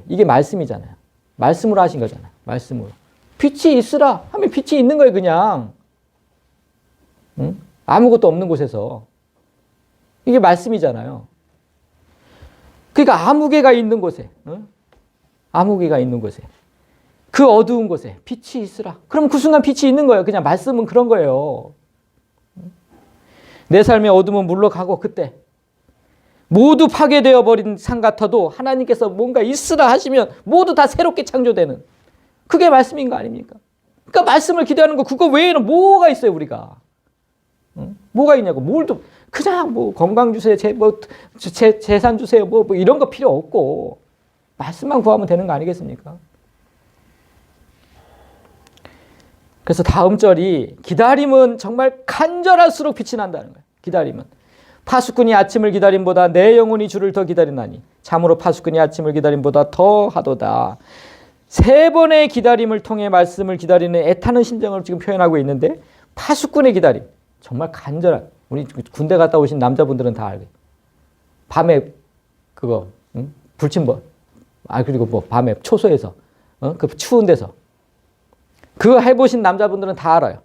이게 말씀이잖아요. 말씀으로 하신 거잖아요. 말씀으로. 빛이 있으라 하면 빛이 있는 거예요, 그냥. 아무것도 없는 곳에서. 이게 말씀이잖아요. 그러니까 아무개가 있는 곳에, 아무개가 있는 곳에, 그 어두운 곳에 빛이 있으라. 그럼 그 순간 빛이 있는 거예요. 그냥 말씀은 그런 거예요. 내 삶의 어둠은 물러가고 그때 모두 파괴되어 버린 상 같아도 하나님께서 뭔가 있으라 하시면 모두 다 새롭게 창조되는 그게 말씀인 거 아닙니까? 그러니까 말씀을 기대하는 거 그거 외에는 뭐가 있어요 우리가? 뭐가 있냐고. 뭘 또 그냥 뭐 건강 주세요, 재산 주세요, 뭐 이런 거 필요 없고 말씀만 구하면 되는 거 아니겠습니까? 그래서 다음 절이 기다림은 정말 간절할수록 빛이 난다는 거예요. 기다림은 파수꾼이 아침을 기다림보다 내 영혼이 주를 더 기다리나니 참으로 파수꾼이 아침을 기다림보다 더 하도다. 3번의 기다림을 통해 말씀을 기다리는 애타는 심정을 지금 표현하고 있는데 파수꾼의 기다림 정말 간절한 우리 군대 갔다 오신 남자분들은 다 알고 밤에 그거 불침번 그리고 뭐 밤에 초소에서 그 추운 데서 그거 해보신 남자분들은 다 알아요.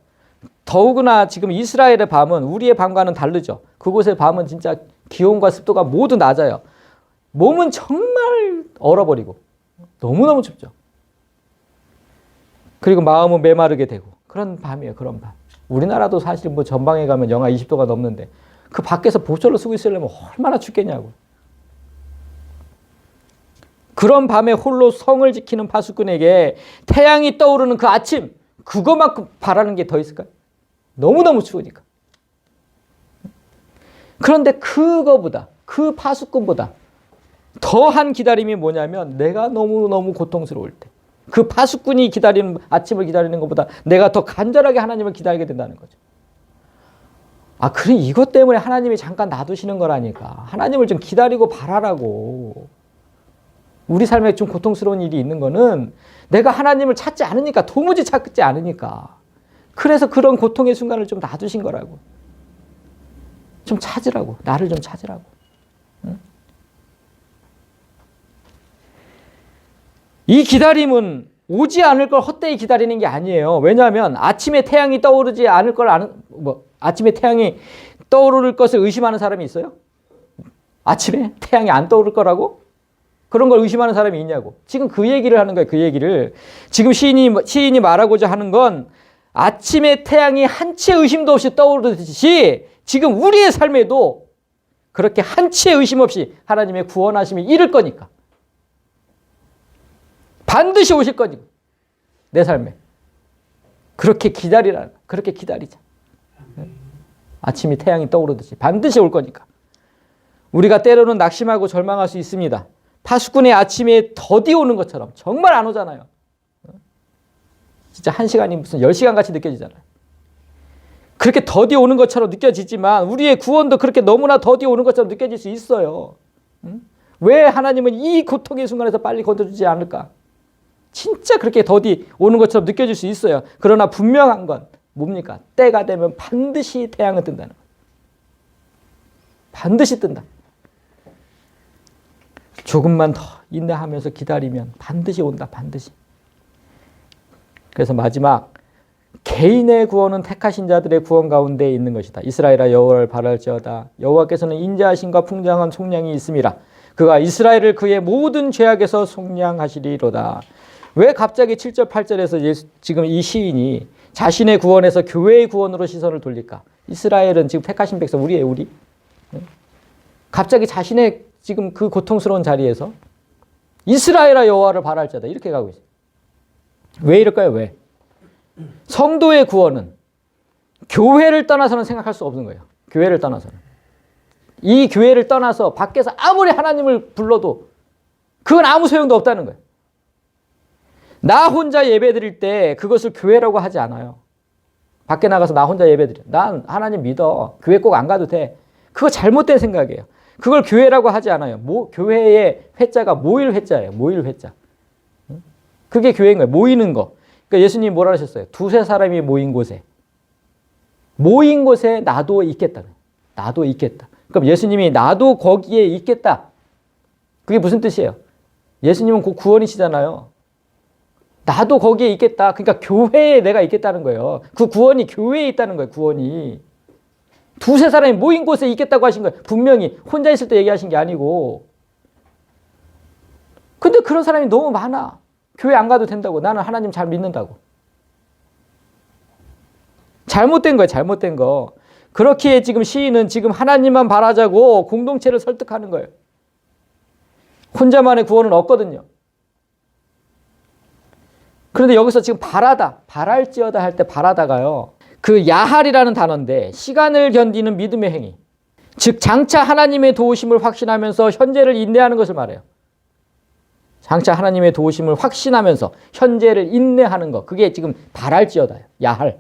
더욱이나 지금 이스라엘의 밤은 우리의 밤과는 다르죠. 그곳의 밤은 진짜 기온과 습도가 모두 낮아요. 몸은 정말 얼어버리고 너무너무 춥죠. 그리고 마음은 메마르게 되고 그런 밤이에요. 그런 밤. 우리나라도 사실 뭐 전방에 가면 영하 20도가 넘는데 그 밖에서 보철로 쓰고 있으려면 얼마나 춥겠냐고. 그런 밤에 홀로 성을 지키는 파수꾼에게 태양이 떠오르는 그 아침 그거만큼 바라는 게 더 있을까요? 너무너무 추우니까. 그런데 그거보다 그 파수꾼보다 더한 기다림이 뭐냐면 내가 너무너무 고통스러울 때 그 파수꾼이 기다리는 아침을 기다리는 것보다 내가 더 간절하게 하나님을 기다리게 된다는 거죠. 그래 이것 때문에 하나님이 잠깐 놔두시는 거라니까. 하나님을 좀 기다리고 바라라고. 우리 삶에 좀 고통스러운 일이 있는 거는 내가 하나님을 찾지 않으니까 도무지 찾지 않으니까. 그래서 그런 고통의 순간을 좀 놔두신 거라고. 좀 찾으라고. 나를 좀 찾으라고. 응? 이 기다림은 오지 않을 걸 헛되이 기다리는 게 아니에요. 왜냐하면 아침에 태양이 떠오르지 않을 걸 아침에 태양이 떠오를 것을 의심하는 사람이 있어요? 아침에 태양이 안 떠오를 거라고? 그런 걸 의심하는 사람이 있냐고. 지금 그 얘기를 하는 거예요. 그 얘기를. 지금 시인이 말하고자 하는 건 아침에 태양이 한치의 의심도 없이 떠오르듯이 지금 우리의 삶에도 그렇게 한치의 의심 없이 하나님의 구원하심이 이를 거니까. 반드시 오실 거니까. 내 삶에. 그렇게 기다리라. 그렇게 기다리자. 아침이 태양이 떠오르듯이 반드시 올 거니까. 우리가 때로는 낙심하고 절망할 수 있습니다. 파수꾼의 아침에 더디 오는 것처럼 정말 안 오잖아요. 진짜 1시간이 무슨 10시간 같이 느껴지잖아요. 그렇게 더디 오는 것처럼 느껴지지만 우리의 구원도 그렇게 너무나 더디 오는 것처럼 느껴질 수 있어요. 왜 하나님은 이 고통의 순간에서 빨리 건져주지 않을까? 진짜 그렇게 더디 오는 것처럼 느껴질 수 있어요. 그러나 분명한 건 뭡니까? 때가 되면 반드시 태양은 뜬다는 거예요. 반드시 뜬다. 조금만 더 인내하면서 기다리면 반드시 온다. 반드시. 그래서 마지막 개인의 구원은 택하신 자들의 구원 가운데 있는 것이다. 이스라엘아 여호와를 바랄지어다. 여호와께서는 인자하심과 풍성한 속량이 있음이라. 그가 이스라엘을 그의 모든 죄악에서 속량하시리로다. 왜 갑자기 7절 8절에서 지금 이 시인이 자신의 구원에서 교회의 구원으로 시선을 돌릴까? 이스라엘은 지금 택하신 백성 우리예요. 우리. 갑자기 자신의 지금 그 고통스러운 자리에서 이스라엘아 여호와를 바랄지어다 이렇게 가고 있어요. 왜 이럴까요? 왜? 성도의 구원은 교회를 떠나서는 생각할 수 없는 거예요. 교회를 떠나서는. 이 교회를 떠나서 밖에서 아무리 하나님을 불러도 그건 아무 소용도 없다는 거예요. 나 혼자 예배 드릴 때 그것을 교회라고 하지 않아요. 밖에 나가서 나 혼자 예배 드려. 난 하나님 믿어. 교회 꼭 안 가도 돼. 그거 잘못된 생각이에요. 그걸 교회라고 하지 않아요. 교회의 회자가 모일 회자예요. 모일 회자. 그게 교회인 거예요. 모이는 거. 그러니까 예수님이 뭐라 하셨어요? 2-3 사람이 모인 곳에 나도 있겠다. 나도 있겠다. 그럼 예수님이 나도 거기에 있겠다. 그게 무슨 뜻이에요? 예수님은 곧 구원이시잖아요. 나도 거기에 있겠다. 그러니까 교회에 내가 있겠다는 거예요. 그 구원이 교회에 있다는 거예요. 구원이. 2-3 사람이 모인 곳에 있겠다고 하신 거예요. 분명히 혼자 있을 때 얘기하신 게 아니고. 근데 그런 사람이 너무 많아. 교회 안 가도 된다고. 나는 하나님 잘 믿는다고. 잘못된 거예요. 잘못된 거. 그렇게 지금 시인은 지금 하나님만 바라자고 공동체를 설득하는 거예요. 혼자만의 구원은 없거든요. 그런데 여기서 지금 바라다, 바랄지어다 할 때 바라다가요. 그 야할이라는 단어인데 시간을 견디는 믿음의 행위. 즉 장차 하나님의 도우심을 확신하면서 현재를 인내하는 것을 말해요. 장차 하나님의 도우심을 확신하면서 현재를 인내하는 것. 그게 지금 바랄지어다요. 야할.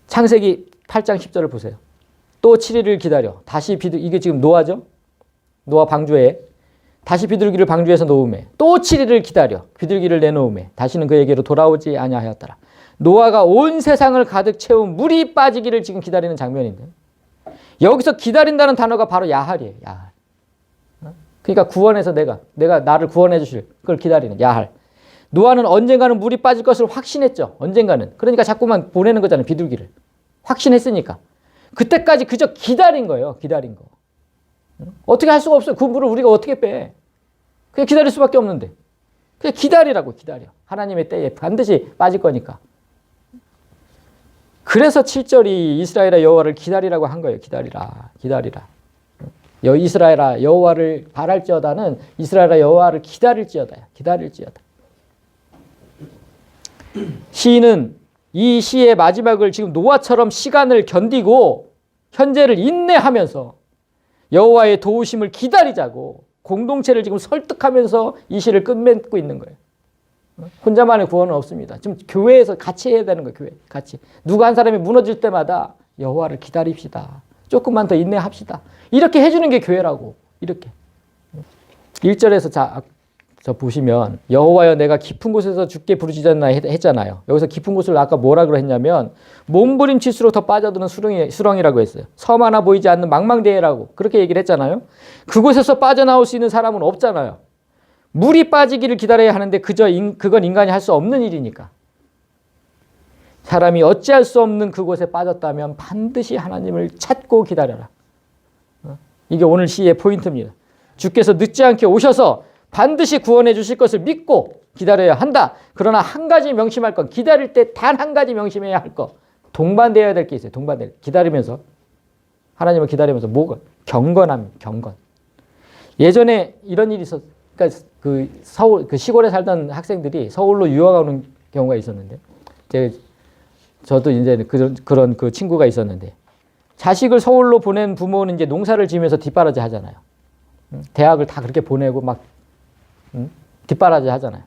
창세기 8장 10절을 보세요. 또 7일을 기다려 다시 이게 지금 노아죠. 노아 방주에 다시 비둘기를 방주에서 놓음에 또 7일을 기다려 비둘기를 내놓음에 다시는 그에게로 돌아오지 아니하였더라. 노아가 온 세상을 가득 채운 물이 빠지기를 지금 기다리는 장면인데 여기서 기다린다는 단어가 바로 야할이에요. 야할. 그러니까 구원해서 내가 나를 구원해 주실 그걸 기다리는 야할. 노아는 언젠가는 물이 빠질 것을 확신했죠. 언젠가는. 그러니까 자꾸만 보내는 거잖아요. 비둘기를. 확신했으니까. 그때까지 그저 기다린 거예요. 기다린 거. 어떻게 할 수가 없어요. 그 물을 우리가 어떻게 빼. 그냥 기다릴 수밖에 없는데. 그냥 기다리라고 기다려. 하나님의 때에 반드시 빠질 거니까. 그래서 7절이 이스라엘아 여호와를 기다리라고 한 거예요. 기다리라. 기다리라. 이스라엘아 여호와를 바랄지어다는 이스라엘아 여호와를 기다릴지어다. 기다릴지어다. 시인은 이 시의 마지막을 지금 노아처럼 시간을 견디고 현재를 인내하면서 여호와의 도우심을 기다리자고 공동체를 지금 설득하면서 이 시를 끝맺고 있는 거예요. 혼자만의 구원은 없습니다. 지금 교회에서 같이 해야 되는 거예요. 교회 같이. 누가 한 사람이 무너질 때마다 여호와를 기다립시다. 조금만 더 인내합시다. 이렇게 해주는 게 교회라고. 이렇게. 1절에서 저 보시면 여호와여 내가 깊은 곳에서 주께 부르짖었나 했잖아요. 여기서 깊은 곳을 아까 뭐라고 했냐면 몸부림칠수록 더 빠져드는 수렁이라고 했어요. 섬 하나 보이지 않는 망망대해라고 그렇게 얘기를 했잖아요. 그곳에서 빠져나올 수 있는 사람은 없잖아요. 물이 빠지기를 기다려야 하는데 그건 인간이 할 수 없는 일이니까. 사람이 어찌할 수 없는 그곳에 빠졌다면 반드시 하나님을 찾고 기다려라. 이게 오늘 시의 포인트입니다. 주께서 늦지 않게 오셔서 반드시 구원해 주실 것을 믿고 기다려야 한다. 그러나 한 가지 명심할 건 기다릴 때 단 한 가지 명심해야 할 거. 동반되어야 될 게 있어요. 기다리면서 하나님을 기다리면서 뭐가 경건함, 경건. 예전에 이런 일이 그러니까 그 시골에 살던 학생들이 서울로 유학 오는 경우가 있었는데 저도 이제 그런 그 친구가 있었는데 자식을 서울로 보낸 부모는 이제 농사를 지으면서 뒷바라지 하잖아요. 대학을 다 그렇게 보내고 막 뒷바라지 하잖아요.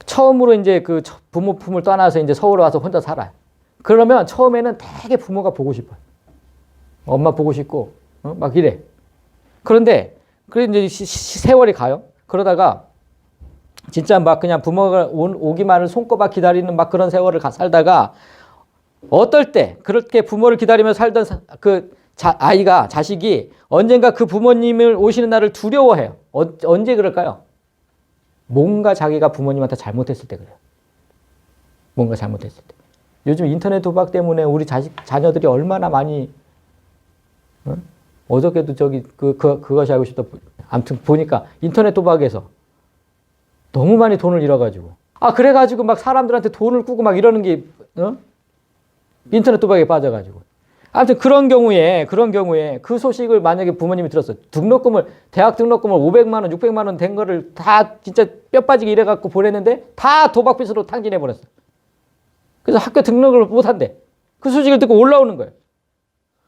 처음으로 이제 그 부모 품을 떠나서 이제 서울에 와서 혼자 살아요. 그러면 처음에는 되게 부모가 보고 싶어요. 엄마 보고 싶고 막 이래. 그런데 이제 세월이 가요. 그러다가 진짜 막 그냥 부모가 오기만을 손꼽아 기다리는 막 그런 세월을 살다가 어떨 때 그렇게 부모를 기다리며 살던 자식이 언젠가 그 부모님을 오시는 날을 두려워해요. 언제 그럴까요? 뭔가 자기가 부모님한테 잘못했을 때 그래요. 뭔가 잘못했을 때. 요즘 인터넷 도박 때문에 우리 자녀들이 얼마나 많이 어저께도 그것이 알고 싶다. 아무튼 보니까 인터넷 도박에서 너무 많이 돈을 잃어가지고 그래가지고 막 사람들한테 돈을 꾸고 막 이러는 게 인터넷 도박에 빠져가지고 아무튼 그런 경우에 그 소식을 만약에 부모님이 들었어요. 대학 등록금을 500만 원, 600만 원 된 거를 다 진짜 뼈 빠지게 일해갖고 보냈는데 다 도박빚으로 탕진해버렸어. 그래서 학교 등록을 못한대. 그 소식을 듣고 올라오는 거예요.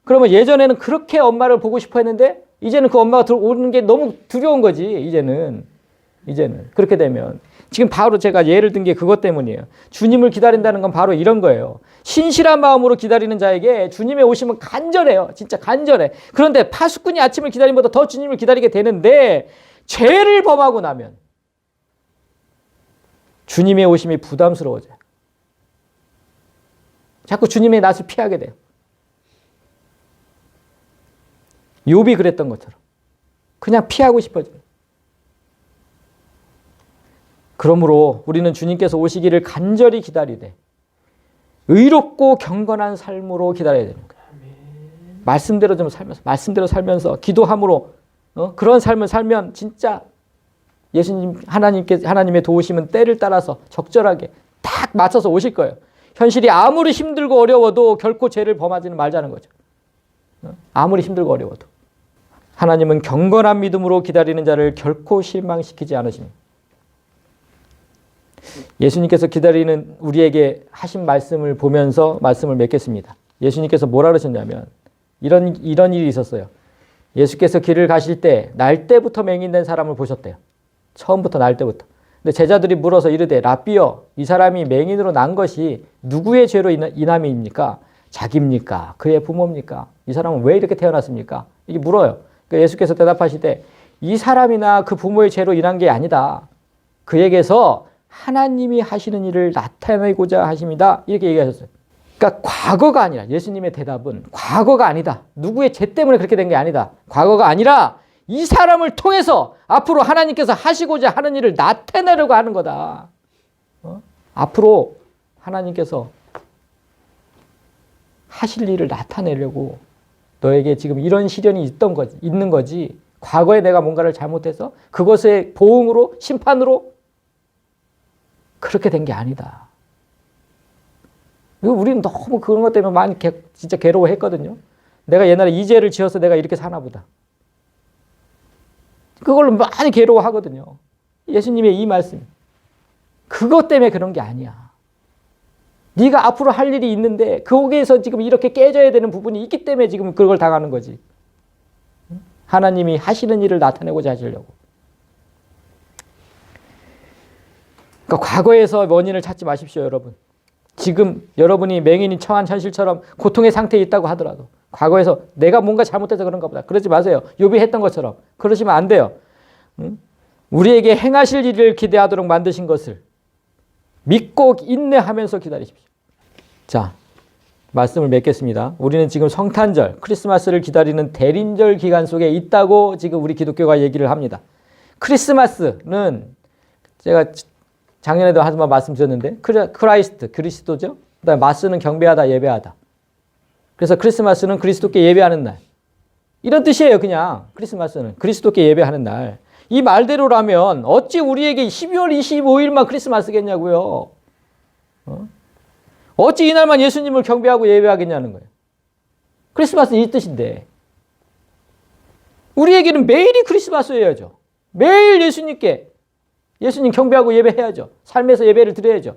그러면 예전에는 그렇게 엄마를 보고 싶어 했는데 이제는 그 엄마가 오는 게 너무 두려운 거지. 이제는 그렇게 되면 지금 바로 제가 예를 든 게 그것 때문이에요. 주님을 기다린다는 건 바로 이런 거예요. 신실한 마음으로 기다리는 자에게 주님의 오심은 간절해요. 진짜 간절해. 그런데 파수꾼이 아침을 기다림보다 더 주님을 기다리게 되는데 죄를 범하고 나면 주님의 오심이 부담스러워져요. 자꾸 주님의 낯을 피하게 돼요. 욥이 그랬던 것처럼 그냥 피하고 싶어져요. 그러므로 우리는 주님께서 오시기를 간절히 기다리되 의롭고 경건한 삶으로 기다려야 되는 거예요. 말씀대로 살면서 기도함으로 그런 삶을 살면 진짜 예수님, 하나님의 도우심은 때를 따라서 적절하게 딱 맞춰서 오실 거예요. 현실이 아무리 힘들고 어려워도 결코 죄를 범하지는 말자는 거죠. 아무리 힘들고 어려워도. 하나님은 경건한 믿음으로 기다리는 자를 결코 실망시키지 않으십니다. 예수님께서 기다리는 우리에게 하신 말씀을 보면서 말씀을 맺겠습니다. 예수님께서 뭐라 그러셨냐면 이런 일이 있었어요. 예수께서 길을 가실 때 날 때부터 맹인된 사람을 보셨대요. 처음부터 날 때부터. 근데 제자들이 물어서 이르되 라삐여, 이 사람이 맹인으로 난 것이 누구의 죄로 인함입니까? 자기입니까? 그의 부모입니까? 이 사람은 왜 이렇게 태어났습니까? 이게 물어요. 그러니까 예수께서 대답하시되 이 사람이나 그 부모의 죄로 인한 게 아니다. 그에게서 하나님이 하시는 일을 나타내고자 하십니다. 이렇게 얘기하셨어요. 그러니까 과거가 아니라, 예수님의 대답은 과거가 아니다. 누구의 죄 때문에 그렇게 된 게 아니다. 과거가 아니라 이 사람을 통해서 앞으로 하나님께서 하시고자 하는 일을 나타내려고 하는 거다. 앞으로 하나님께서 하실 일을 나타내려고 너에게 지금 이런 시련이 있는 거지. 과거에 내가 뭔가를 잘못해서 그것의 보응으로, 심판으로 그렇게 된 게 아니다. 우리는 너무 그런 것 때문에 많이 진짜 괴로워했거든요. 내가 옛날에 이 죄를 지어서 내가 이렇게 사나 보다. 그걸로 많이 괴로워하거든요. 예수님의 이 말씀. 그것 때문에 그런 게 아니야. 네가 앞으로 할 일이 있는데 거기에서 지금 이렇게 깨져야 되는 부분이 있기 때문에 지금 그걸 당하는 거지. 하나님이 하시는 일을 나타내고자 하시려고. 그러니까 과거에서 원인을 찾지 마십시오, 여러분. 지금 여러분이 맹인이 처한 현실처럼 고통의 상태에 있다고 하더라도 과거에서 내가 뭔가 잘못해서 그런가 보다. 그러지 마세요. 욥이 했던 것처럼. 그러시면 안 돼요. 우리에게 행하실 일을 기대하도록 만드신 것을 믿고 인내하면서 기다리십시오. 자, 말씀을 맺겠습니다. 우리는 지금 성탄절, 크리스마스를 기다리는 대림절 기간 속에 있다고 지금 우리 기독교가 얘기를 합니다. 크리스마스는 제가 작년에도 한번 말씀드렸는데 크라이스트, 그리스도죠. 그다음에 마스는 경배하다, 예배하다. 그래서 크리스마스는 그리스도께 예배하는 날. 이런 뜻이에요. 그냥 크리스마스는 그리스도께 예배하는 날. 이 말대로라면 어찌 우리에게 12월 25일만 크리스마스겠냐고요. 어찌 이날만 예수님을 경배하고 예배하겠냐는 거예요. 크리스마스는 이 뜻인데 우리에게는 매일이 크리스마스여야죠. 매일 예수님 경배하고 예배해야죠. 삶에서 예배를 드려야죠.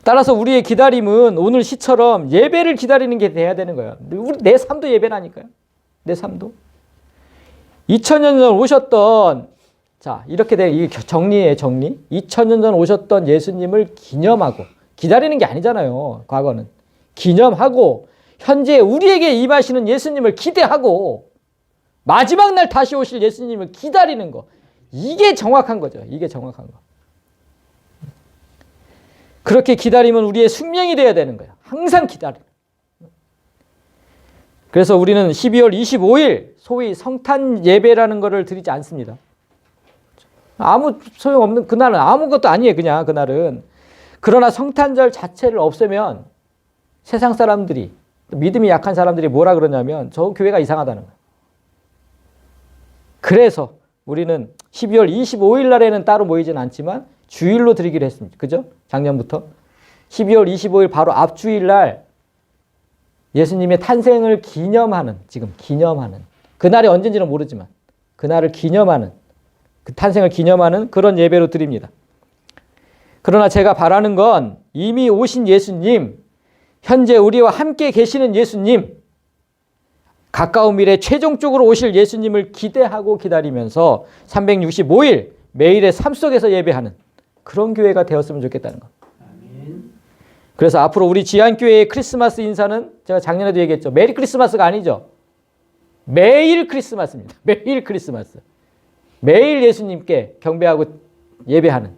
따라서 우리의 기다림은 오늘 시처럼 예배를 기다리는 게 돼야 되는 거예요. 내 삶도 예배라니까요. 내 삶도. 2000년 전 오셨던, 자, 이렇게 돼, 이 정리예요, 정리. 2000년 전 오셨던 예수님을 기념하고, 기다리는 게 아니잖아요, 과거는. 기념하고, 현재 우리에게 임하시는 예수님을 기대하고, 마지막 날 다시 오실 예수님을 기다리는 거. 이게 정확한 거죠. 이게 정확한 거. 그렇게 기다리면 우리의 숙명이 되어야 되는 거예요. 항상 기다리는. 그래서 우리는 12월 25일 소위 성탄 예배라는 것을 드리지 않습니다. 아무 소용없는, 그날은 아무것도 아니에요. 그냥 그날은. 그러나 성탄절 자체를 없애면 세상 사람들이, 믿음이 약한 사람들이 뭐라 그러냐면 저 교회가 이상하다는 거예요. 그래서 우리는 12월 25일 날에는 따로 모이진 않지만 주일로 드리기로 했습니다. 그죠? 작년부터. 12월 25일 바로 앞 주일날 예수님의 탄생을 기념하는, 지금 기념하는, 그날이 언젠지는 모르지만 그날을 기념하는, 그 탄생을 기념하는 그런 예배로 드립니다. 그러나 제가 바라는 건 이미 오신 예수님, 현재 우리와 함께 계시는 예수님, 가까운 미래 최종적으로 오실 예수님을 기대하고 기다리면서 365일 매일의 삶 속에서 예배하는 그런 교회가 되었으면 좋겠다는 것. 그래서 앞으로 우리 지안교회의 크리스마스 인사는 제가 작년에도 얘기했죠. 메리 크리스마스가 아니죠. 매일 크리스마스입니다. 매일 크리스마스. 매일 예수님께 경배하고 예배하는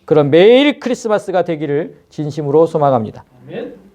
그런 매일 크리스마스가 되기를 진심으로 소망합니다. 아멘.